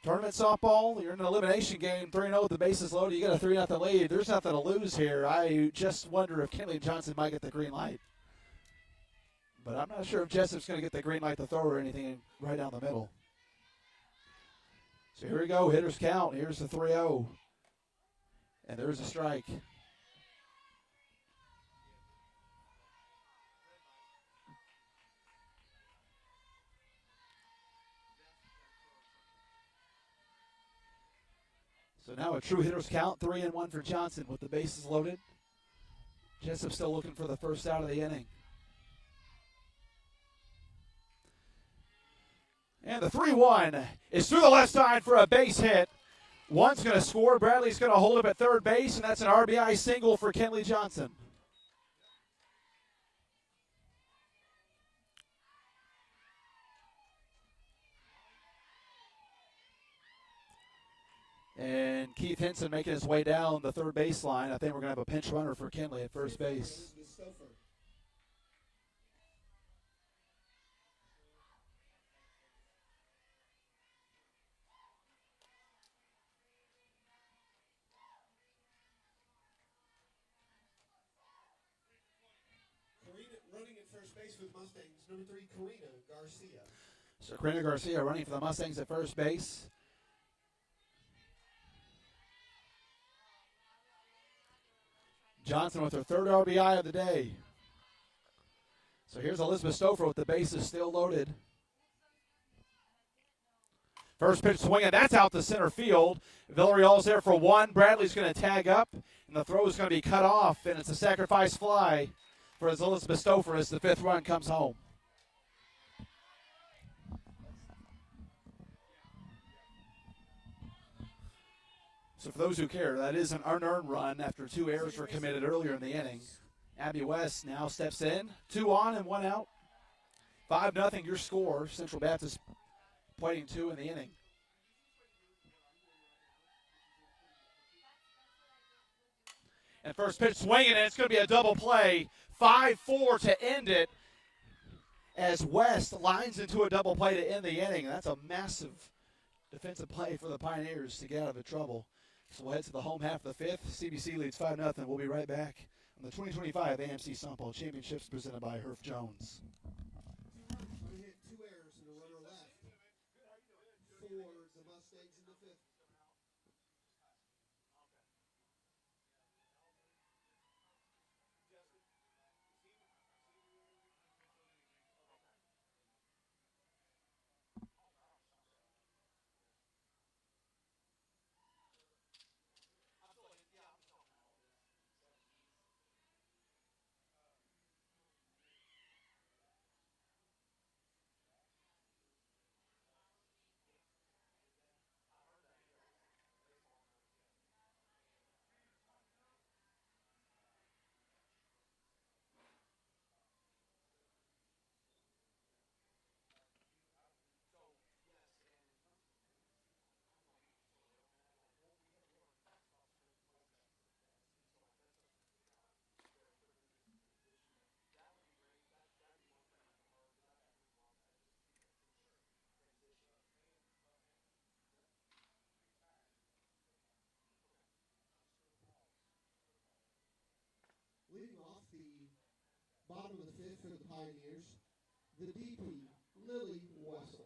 tournament softball, you're in an elimination game, 3-0 with the bases loaded. You got a 3-0 lead. There's nothing to lose here. I just wonder if Kinley Johnson might get the green light. But I'm not sure if Jessup's going to get the green light to throw or anything right down the middle. So here we go, hitters count. Here's the 3-0. And there's a strike. So now a true hitter's count, 3-1 for Johnson with the bases loaded. Jessup still looking for the first out of the inning. And the 3-1 is through the left side for a base hit. One's going to score. Bradley's going to hold up at third base, and that's an RBI single for Kenley Johnson. And Keith Henson making his way down the third baseline. I think we're going to have a pinch runner for Kenley at first base. Running at first base with Mustangs, number 3, Karina Garcia. So Karina Garcia running for the Mustangs at first base. Johnson with her third RBI of the day. So here's Elizabeth Stouffer with the bases still loaded. First pitch swinging, that's out to center field. Villarreal's there for one. Bradley's going to tag up, and the throw is going to be cut off, and it's a sacrifice fly for Elizabeth Stouffer as the fifth run comes home. So for those who care, that is an unearned run after 2 errors were committed earlier in the inning. Abby West now steps in. 2 on and 1 out. 5-0 your score. Central Baptist playing 2 in the inning. And first pitch swinging, and it's going to be a double play. 5-4 to end it as West lines into a double play to end the inning. That's a massive defensive play for the Pioneers to get out of trouble. So we'll head to the home half of the fifth. CBC leads 5-0. We'll be right back on the 2025 AMC Softball Championships presented by Herff Jones. We hit 2 errors and a runner left for the Mustangs in the fifth. Leading off the bottom of the fifth for the Pioneers, the DP, Lily Wessel.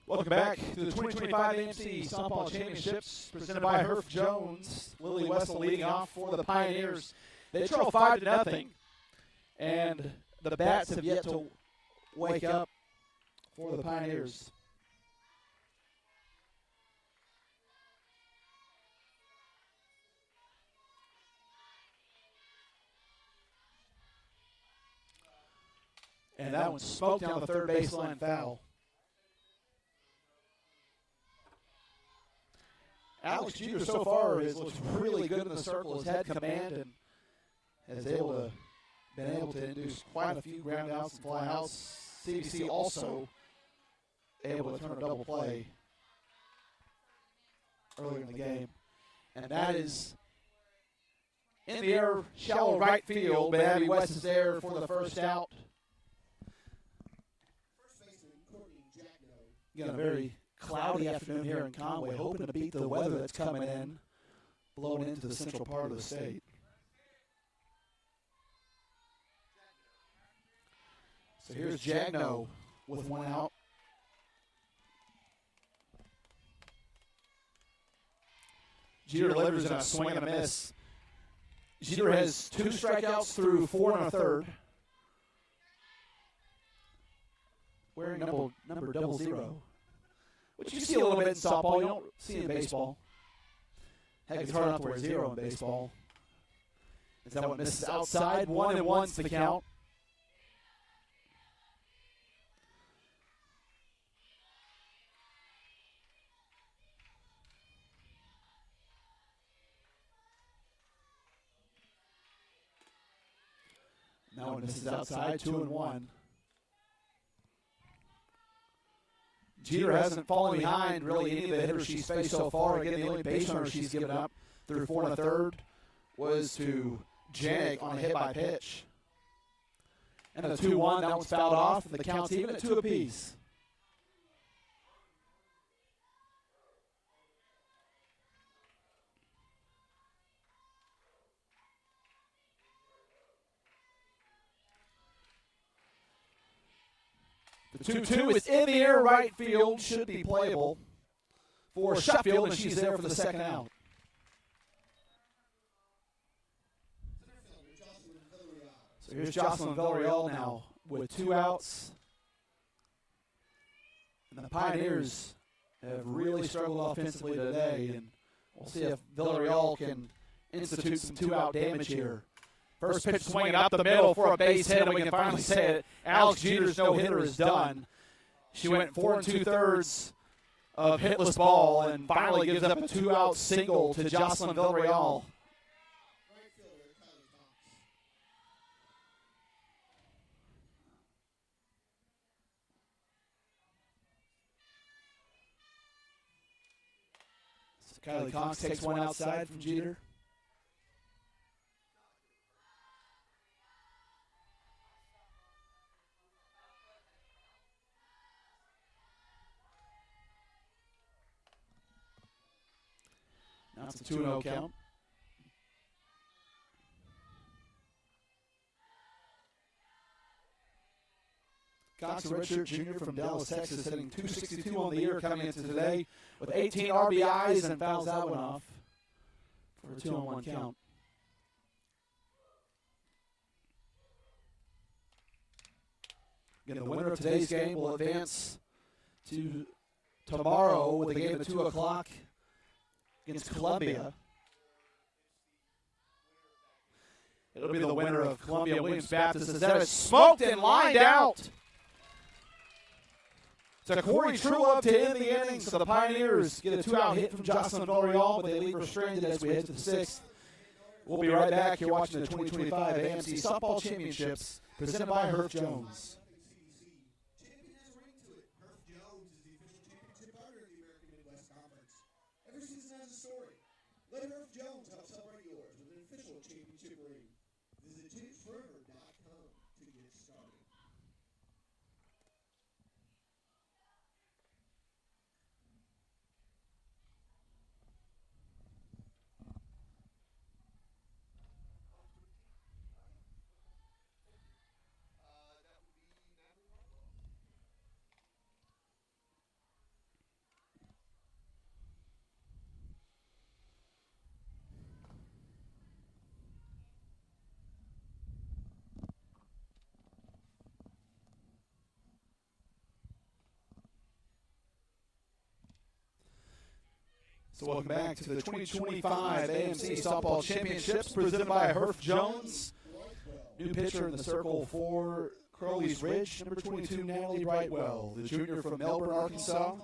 Welcome back to the 2025 AMC Softball Championships presented by Herff Jones. Lily Wessel leading off for the Pioneers. They trail 5-0, and the bats have yet to wake up for the Pioneers. And that one smoked down the third baseline foul. Alex Jeter so far has looked really good in the circle, has had command and has been able to induce quite a few ground outs and fly outs. CBC also able to turn a double play earlier in the game. And that is in the air, shallow right field, but Abby West is there for the first out. First baseman Courtney Jackno. Got a very cloudy afternoon here in Conway, hoping to beat the weather that's coming in, blowing into the central part of the state. So here's Jagno with one out. Jeter delivers in a swing and a miss. Jeter has 2 strikeouts through 4 1/3. Wearing number 00, which you see a little bit in softball. You don't see in baseball. Heck, it's hard enough to wear 0 in baseball. Is that what misses outside? 1-1's the count. Now it misses outside, 2-1. Jeter hasn't fallen behind really any of the hitters she's faced so far. Again, the only base runner she's given up through 4 1/3 was to Janik on a hit by pitch. And the 2-1, that one's fouled off, and the count's even at 2 apiece. The 2-2 is in the air right field, should be playable for Sheffield, and she's there for the second out. So here's Jocelyn Villarreal now with 2 outs. And the Pioneers have really struggled offensively today, and we'll see if Villarreal can institute some 2-out damage here. First pitch swinging up the middle for a base hit, and we can finally say it. Alex Jeter's no-hitter is done. She went 4 2/3 of hitless ball and finally gives up a 2-out single to Jocelyn Villarreal. So Kylie Cox takes one outside from Jeter. Now it's a 2-0 count. Cox, a redshirt junior from Dallas, Texas, hitting .262 on the year coming into today with 18 RBIs and fouls that one off for a 2-on-1 count. Again, the winner of today's game will advance to tomorrow with a game at 2 o'clock against Columbia. It'll be the winner of Columbia Williams Baptist as that is smoked and lined out. It's a Corey Truelove to end the inning, so the Pioneers get a 2-out hit from Jocelyn Villarreal, but they leave her stranded as we head to the 6th. We'll be right back here watching the 2025 AMC Softball Championships presented by Herff Jones. Let Herff Jones help celebrate yours with an official championship ring. Visit ticketsforever.com to get started. So welcome back to the 2025 AMC Softball Championships presented by Herff Jones. New pitcher in the circle for Crowley's Ridge, number 22, Natalie Brightwell, the junior from Melbourne, Arkansas.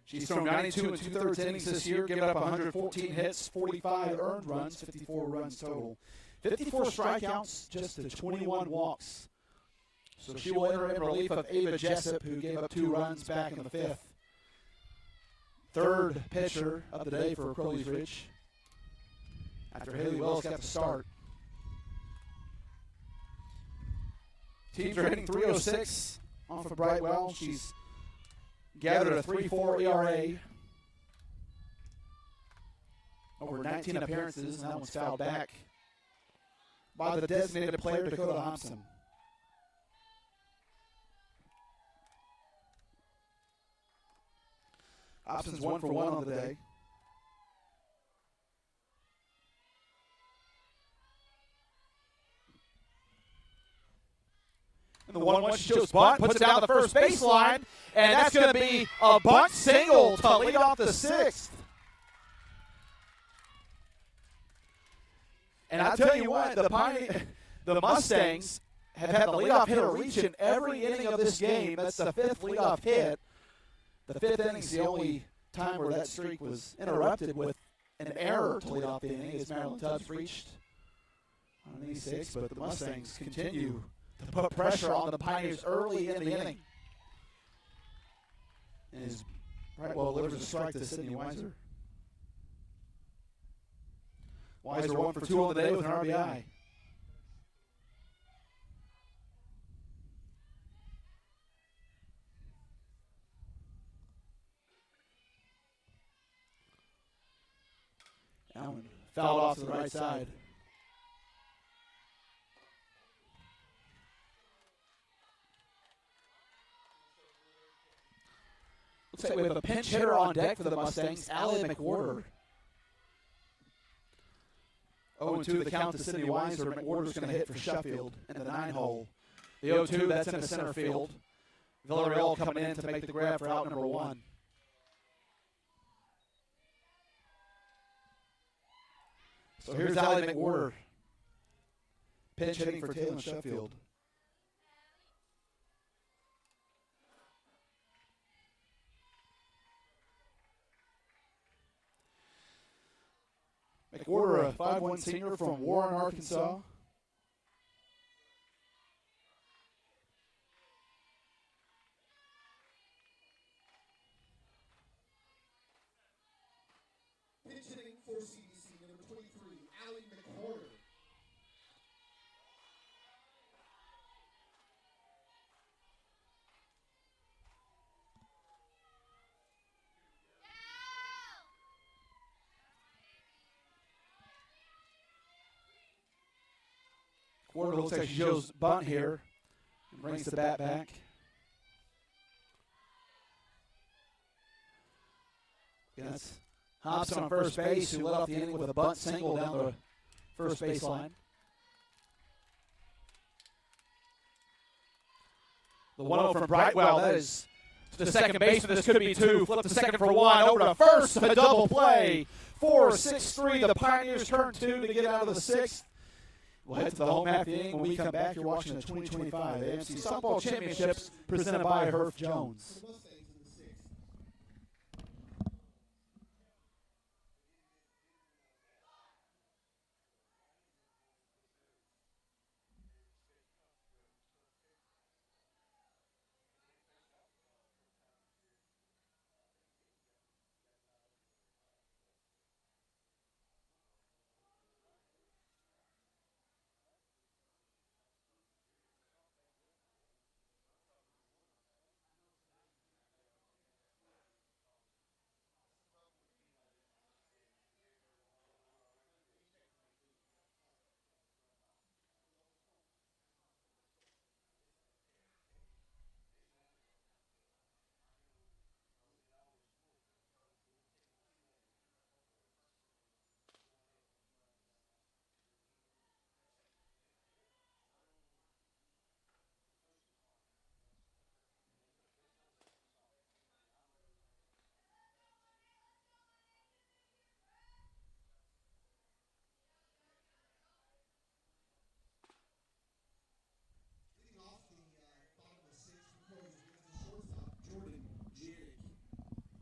She's thrown 92 2/3 innings this year, giving up 114 hits, 45 earned runs, 54 runs total. 54 strikeouts, just to 21 walks. So she will enter in relief of Ava Jessup, who gave up 2 runs back in the 5th. Third pitcher of the day for Crowley's Ridge after Haley Wells got the start. Teams are hitting .306 off of Brightwell. She's gathered a 3.4 ERA over 19 appearances, and that one's fouled back by the designated player, Dakota Thompson. Options 1 for 1 on the day. And the 1-1, she shows bunt, puts it down the first baseline, and that's going to be a bunt single to lead off the sixth. And I'll tell you what, the Mustangs have had the leadoff hitter reach in every inning of this game. That's the fifth leadoff hit. The fifth inning is the only time where that streak was interrupted with an error to lead off the inning as Marilyn Tubbs reached on the sixth, but the Mustangs continue to put pressure on the Pioneers early in the inning. And is Brightwell delivers a strike to Sydney Weiser. Weiser 1 for 2 on the day with an RBI. Allen fouled off to the right side. Looks like we have a pinch hitter on deck for the Mustangs, Allie McWhorter. 0-2 the count to Sydney Weiser. McWhorter's going to hit for Sheffield in the 9-hole. The 0-2, that's in the center field. Villarreal coming in to make the grab for out number 1. So here's Allie McWhorter, pinch hitting for Taylor Sheffield. McWhorter, a 5'1" senior from Warren, Arkansas. Pitch hitting for CBC, number 23, Allie McWhorter. McWhorter looks like she shows bunt here and brings the bat back. Yeah, that's Hobson on first base, who led off the inning with a bunt single down the first baseline. The 1-0 from Brightwell, that is to the second baseman. This could be 2. Flip to second for 1. Over to first, a double play. 4-6-3. The Pioneers turn 2 to get out of the 6th. We'll head to the home half of the inning. When we come back, you're watching the 2025 AMC Softball Championships presented by Herff Jones. The Mustangs in the 6th.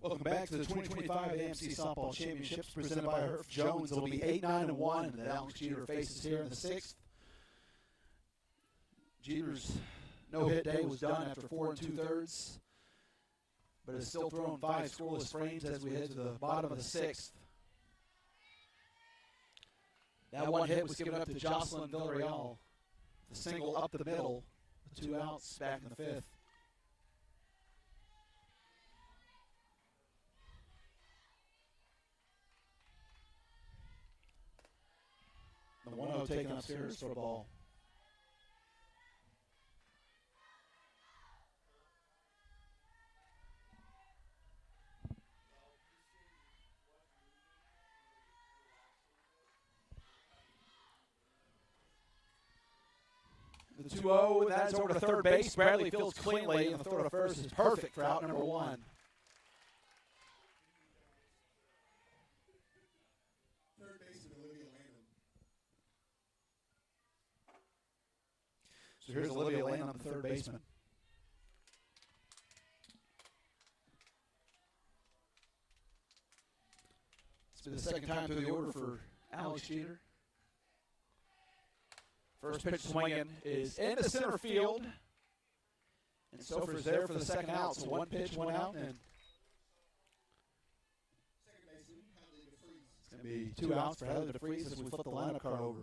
Welcome back to the 2025 AMC Softball Championships presented by Herff Jones. It'll be 8-9-1 that Alex Jeter faces here in the 6th. Jeter's no-hit day was done after 4 2/3, but has still thrown 5 scoreless frames as we head to the bottom of the 6th. That one hit was given up to Jocelyn Villarreal. The single up the middle, the 2 outs back in the 5th. The 1-0 taken upstairs for a ball. The 2-0, that's over to third base. Bradley fields cleanly, and the throw to first is perfect for out number 1. Third baseman Olivia Lanham. So here's Olivia Lanham, the third baseman. It's been the second time through the order for Alex Jeter. First pitch swinging is into center field. And Sofer's there for the second out. So 1 pitch, 1 out, and Second baseman Hadley DeFries. it's going to be 2 outs for Heather DeFries as we flip the lineup card over.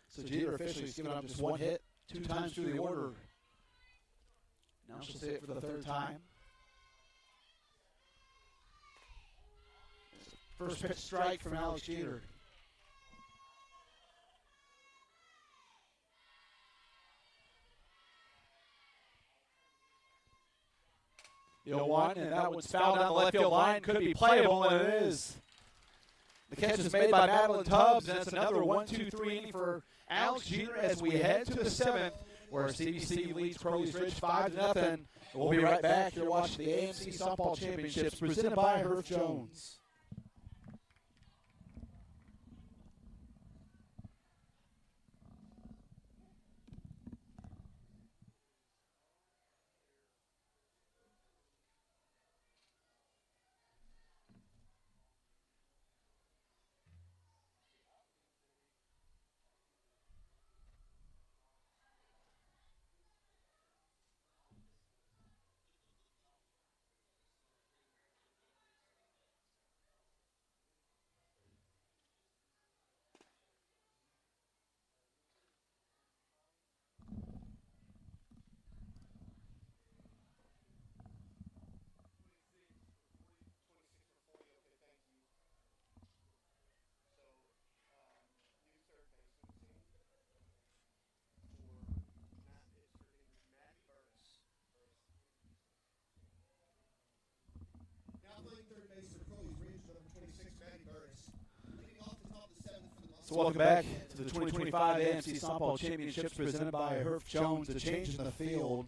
So Jeter officially has given up just 1 hit 2 times through the order. Now she'll see it for the 3rd time. First pitch strike from Alex Jeter. The 0-1, and that one's fouled down the left field line. Could be playable, and it is. The catch is made by Madeline Tubbs, and that's another 1-2-3 inning for Alex Jeter as we head to the 7th, where CBC leads Crowley's Ridge 5-0. We'll be right back. You're watching the AMC Softball Championships presented by Herff Jones. So welcome back to the 2025 AMC Softball Championships presented by Herff Jones. A change in the field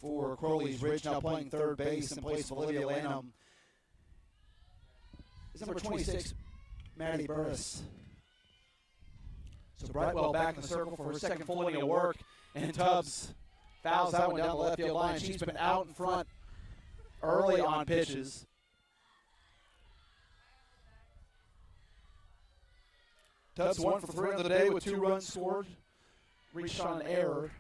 for Crowley's Ridge, now playing third base in place of Olivia Lanham. It's number 26, Maddie Burris. So Brightwell back in the circle for her second full inning of work, and Tubbs fouls that one down the left field line. She's been out in front early on pitches. Tubbs 1 for 3 on the day with 2 runs scored. Reached on an error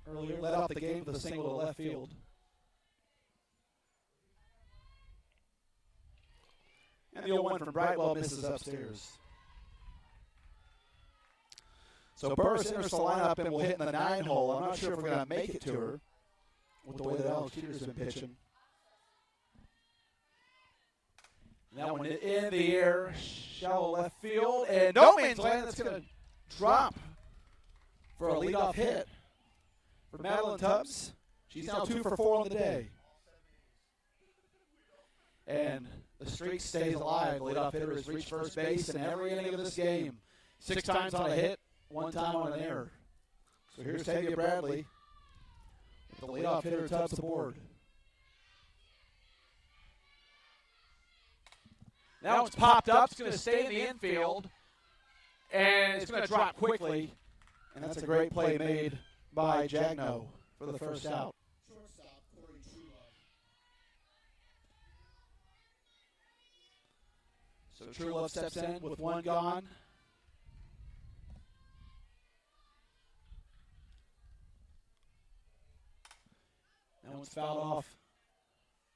earlier, led off the game with a single to left field. And the 0-1 from Brightwell misses upstairs. So Burris enters the lineup and will hit in the 9 hole. I'm not sure if we're going to make it to her with the way that Alex Jeter's been pitching. And that one in the air, shallow left field, and no man's land. That's going to drop for a leadoff hit for Madeline Tubbs. She's now 2 for 4 on the day. And the streak stays alive. The leadoff hitter has reached first base in every inning of this game. 6 times on a hit, 1 time on an error. So here's Tavia Bradley with the leadoff hitter Tubbs aboard. That one's popped up. It's going to stay in the infield, and it's going to drop quickly. And that's a great play made by Jagno for the first out. Shortstop, Corey Truelove. So Truelove steps in with 1 gone. That one's fouled off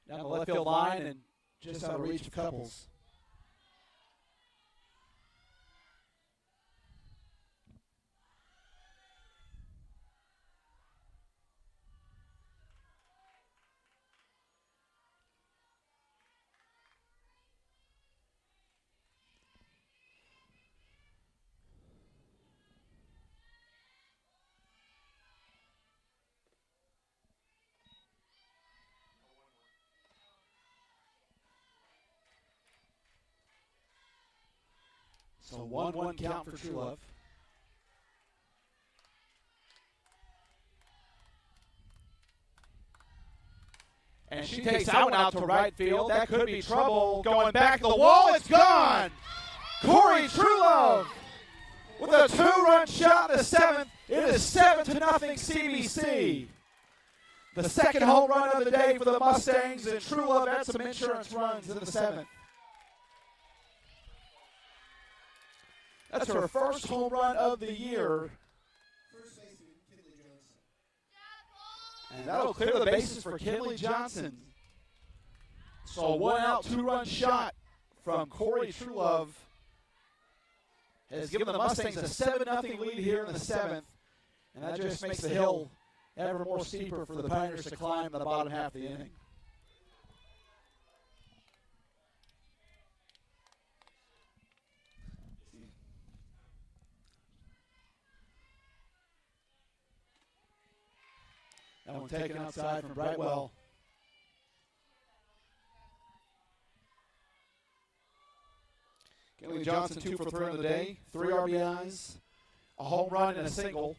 down the left field line and just out of reach of Couples. So 1-1 count for True Love. And she takes that one out to right field. That could be trouble. Going back to the wall. It's gone. Corey Truelove with a 2-run shot in the 7th. It is 7-0 CBC. The second home run of the day for the Mustangs, and Truelove had some insurance runs in the 7th. That's her first home run of the year. And that'll clear the bases for Kinley Johnson. So a 1-out, 2-run shot from Corey Truelove has given the Mustangs a 7-0 lead here in the 7th. And that just makes the hill ever more steeper for the Pioneers to climb in the bottom half of the inning. That one taken outside from Brightwell. Kinley Johnson 2 for 3 on the day, 3 RBIs, a home run and a single.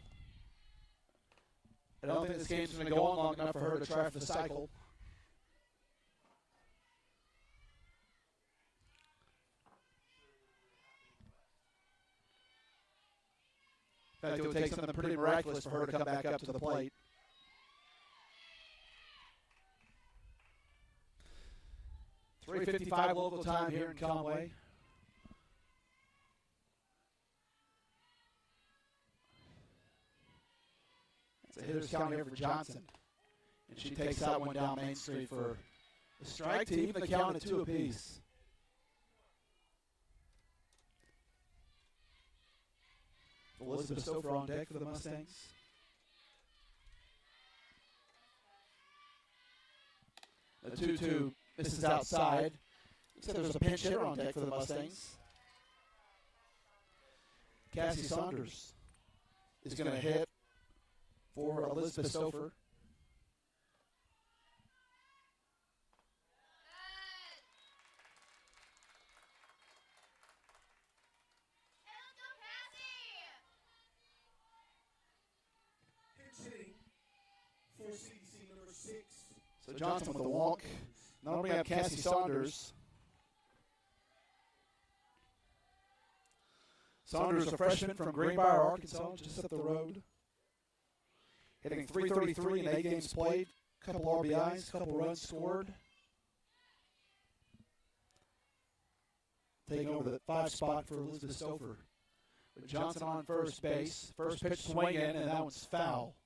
I don't think this game's going to go on long enough for her to try for the cycle. In fact, it would take something pretty miraculous for her to come back up to the plate. .355 local time here in Conway. It's a hitter's count here for Johnson. And she takes that one down Main Street for a strike to even the count at 2 apiece. Elizabeth Stouffer on deck for the Mustangs. The 2-2 misses outside. Looks like there's a pinch hitter on deck for the Mustangs. Cassie Saunders is going to hit for Elizabeth Stouffer. For CDC number 6. So Johnson with the walk. Now we have Cassie Saunders. Saunders, a freshman from Greenbrier, Arkansas, just up the road. Hitting .333 in 8 games played. Couple RBIs, couple runs scored. Taking over the 5 spot for Elizabeth Stouffer. With Johnson on first base. First pitch swing in, and that one's foul.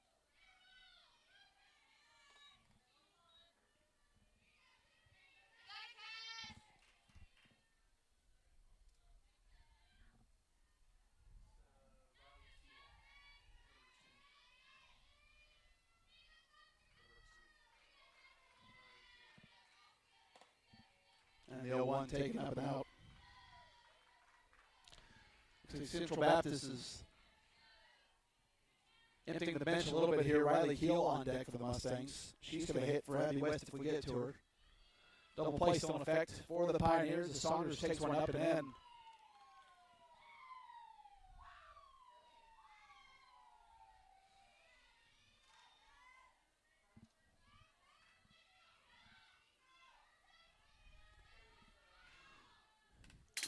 And the 0-1 taken up and out. Central Baptist is emptying the bench a little bit here. Riley Keel on deck for the Mustangs. She's going to hit for Abby West if we get to her. Double play still in effect for the Pioneers as Saunders takes one up and in.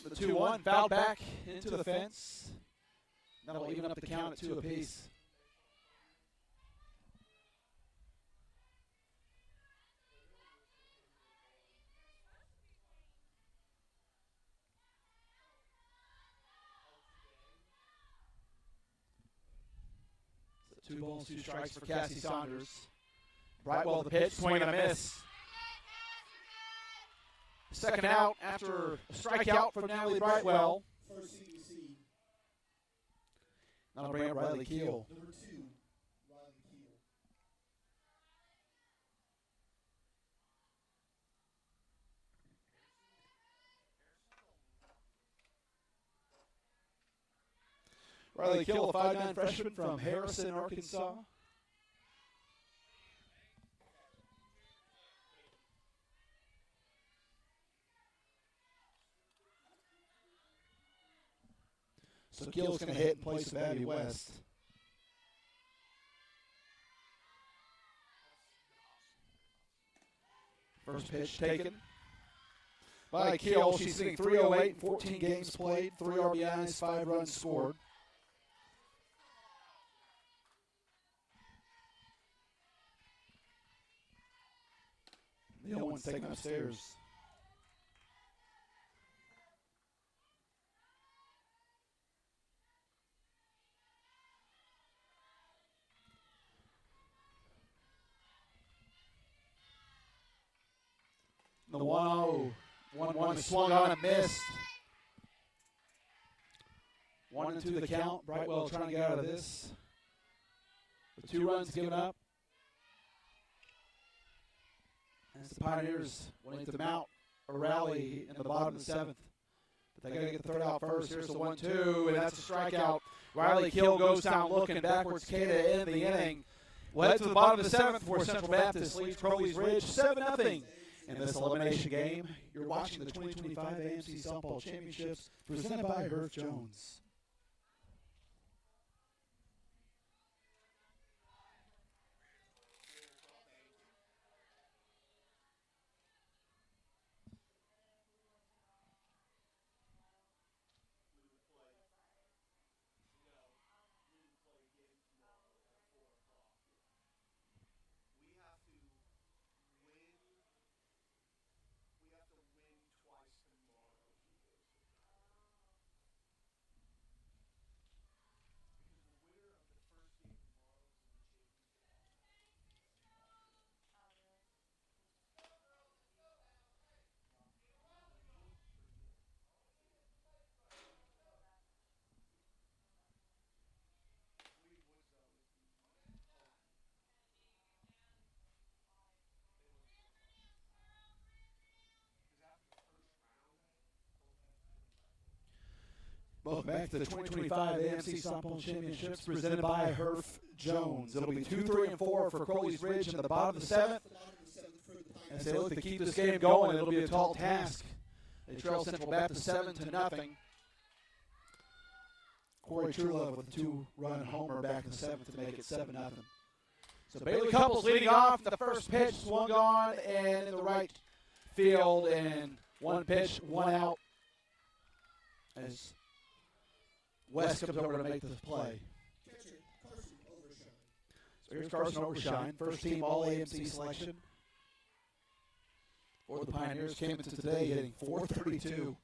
The 2-1 fouled back into the fence. That'll even up the count at 2 apiece. So 2 balls, 2 strikes for Cassie Saunders. Brightwell the pitch, swing and a miss. Second out after a strikeout from Natalie Brightwell. For CDC. That'll bring up Riley Keel. Number 2, Riley Keel. Riley Keel, a 5'9" freshman from Harrison, Arkansas. So Gill's going to hit in place of Abby West. First pitch taken by Kiel. She's sitting 308 in 14 games played, 3 RBIs, 5 runs scored. The 0-1's taken upstairs. The 1-0. 1-1 swung on and missed. 1-2 the count. Brightwell trying to get out of this. With 2 runs given up. As the Pioneers wanting to mount a rally in the bottom of the 7th. But they got to get the third out first. Here's the 1-2, and that's a strikeout. Riley Kiel goes down looking backwards. K to end the inning. Led to the bottom of the 7th for Central Baptist leads Crowley's Ridge 7-0. In this elimination game, you're watching the 2025 AMC Softball Championships presented by Herff Jones. Welcome back to the 2025 AMC Softball Championships presented by Herff Jones. It'll be 2, 3, and 4 for Crowley's Ridge in the bottom of the 7th. As they look to keep this game going, it'll be a tall task. They trail Central Baptist 7-0. Corey Truelove with a 2-run homer back in the 7th to make it 7-0. So Bailey Couples leading off. The first pitch swung on and in the right field, and 1 pitch, 1 out. As West comes over to make this play. So here's Carson Overshine, first team All-AMC selection for the Pioneers. Came into today hitting .432.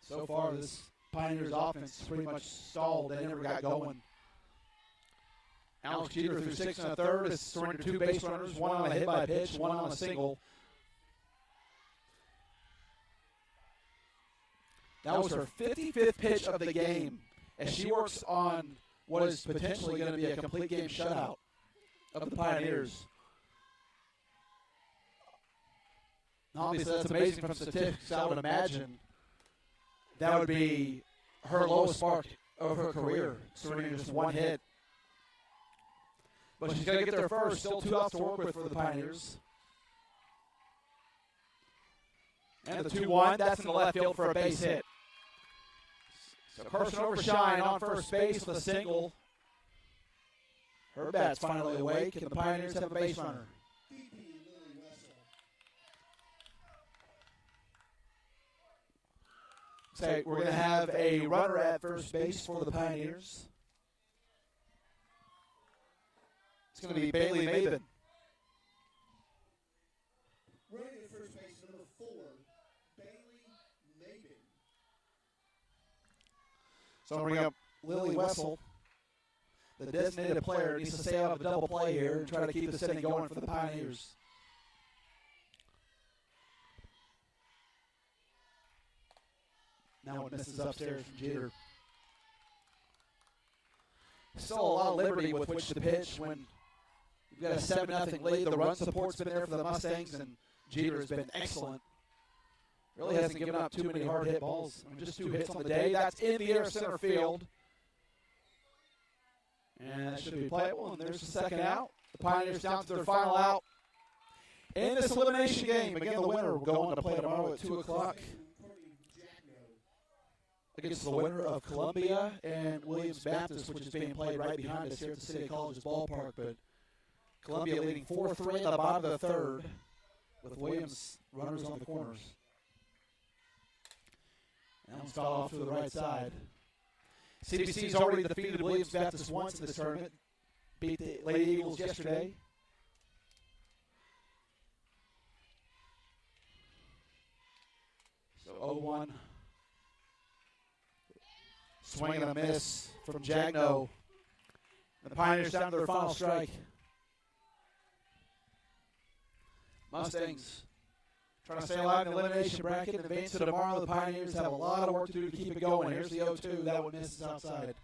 So far, this Pioneers offense is pretty much stalled. They never got going. Alex Jeter through 6 1/3 has surrendered 2 base runners, 1 on a hit by pitch, 1 on a single. That was her 55th pitch of the game as she works on what is potentially going to be a complete game shutout of the Pioneers. Obviously, that's amazing from statistics. I would imagine that would be her lowest mark of her career, surrendering just 1 hit. But she's got to get there first. Still 2 outs to work with for the Pioneers. And the 2-1, that's in the left field for a base hit. So Carson Overshine on first base with a single. Her bat's finally awake, and the Pioneers have a base runner. So we're going to have a runner at first base for the Pioneers. It's going to be Bailey Maben. Running at first base, number 4, Bailey Maben. So I'll bring up Lily Wessel. The designated player needs to stay out of a double play here and try to keep this inning going for the Pioneers. Now it misses upstairs from Jeter. Still a lot of liberty with which to pitch when you've got a 7-0 lead. The run support's been there for the Mustangs, and Jeter has been excellent. Really hasn't given up too many hard hit balls. I mean, just 2 hits on the day. That's in the air center field. And that should be playable. And there's the second out. The Pioneers down to their final out in this elimination game. Again, the winner will go on to play tomorrow at 2 o'clock. against the winner of Columbia and Williams Baptist, which is being played right behind us here at the City College's ballpark. But Columbia leading 4-3 in the bottom of the third with Williams runners on the corners. That one's fouled off to the right side. CBC's already defeated Williams Baptist once in this tournament. Beat the Lady Eagles yesterday. So 0-1. Swing and a miss from Jagno. And the Pioneers down to their final strike. Mustangs trying to stay alive in the elimination bracket and advance to tomorrow. The Pioneers have a lot of work to do to keep it going. Here's the 0-2. That one misses outside.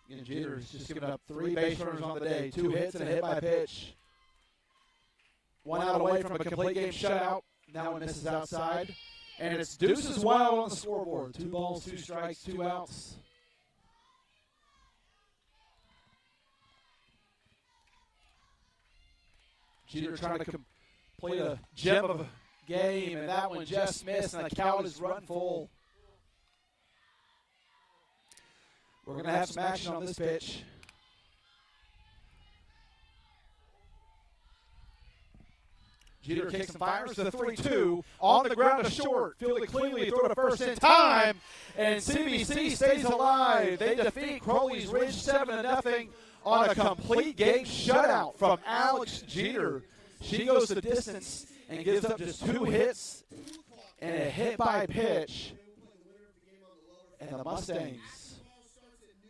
Again, Jeter's just given up 3 base runners on the day. 2 hits and a hit by pitch. 1 out away from a complete game shutout. That one misses outside. And it's Deuces Wild on the scoreboard. 2 balls, 2 strikes, 2 outs. Jeter trying to complete a gem of a game, and that one just missed, and the count is run full. We're going to have some action on this pitch. Jeter kicks and fires to the 3-2. On the ground to short. Fielded cleanly, throw to first in time. And CBC stays alive. They defeat Crowley's Ridge 7-0 on a complete game shutout from Alex Jeter. She goes the distance and gives up just 2 hits and a hit by pitch. And the Mustangs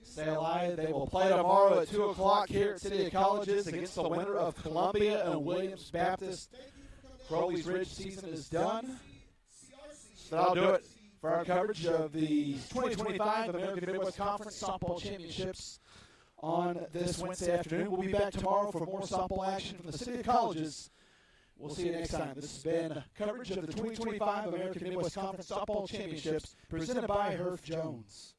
stay alive. They will play tomorrow at 2 o'clock here at City of Colleges against the winner of Columbia and Williams Baptist. Crowley's Ridge season is done. So that'll do it for our coverage of the 2025 American Midwest Conference Softball Championships on this Wednesday afternoon. We'll be back tomorrow for more softball action from the City of Colleges. We'll see you next time. This has been coverage of the 2025 American Midwest Conference Softball Championships presented by Herff Jones.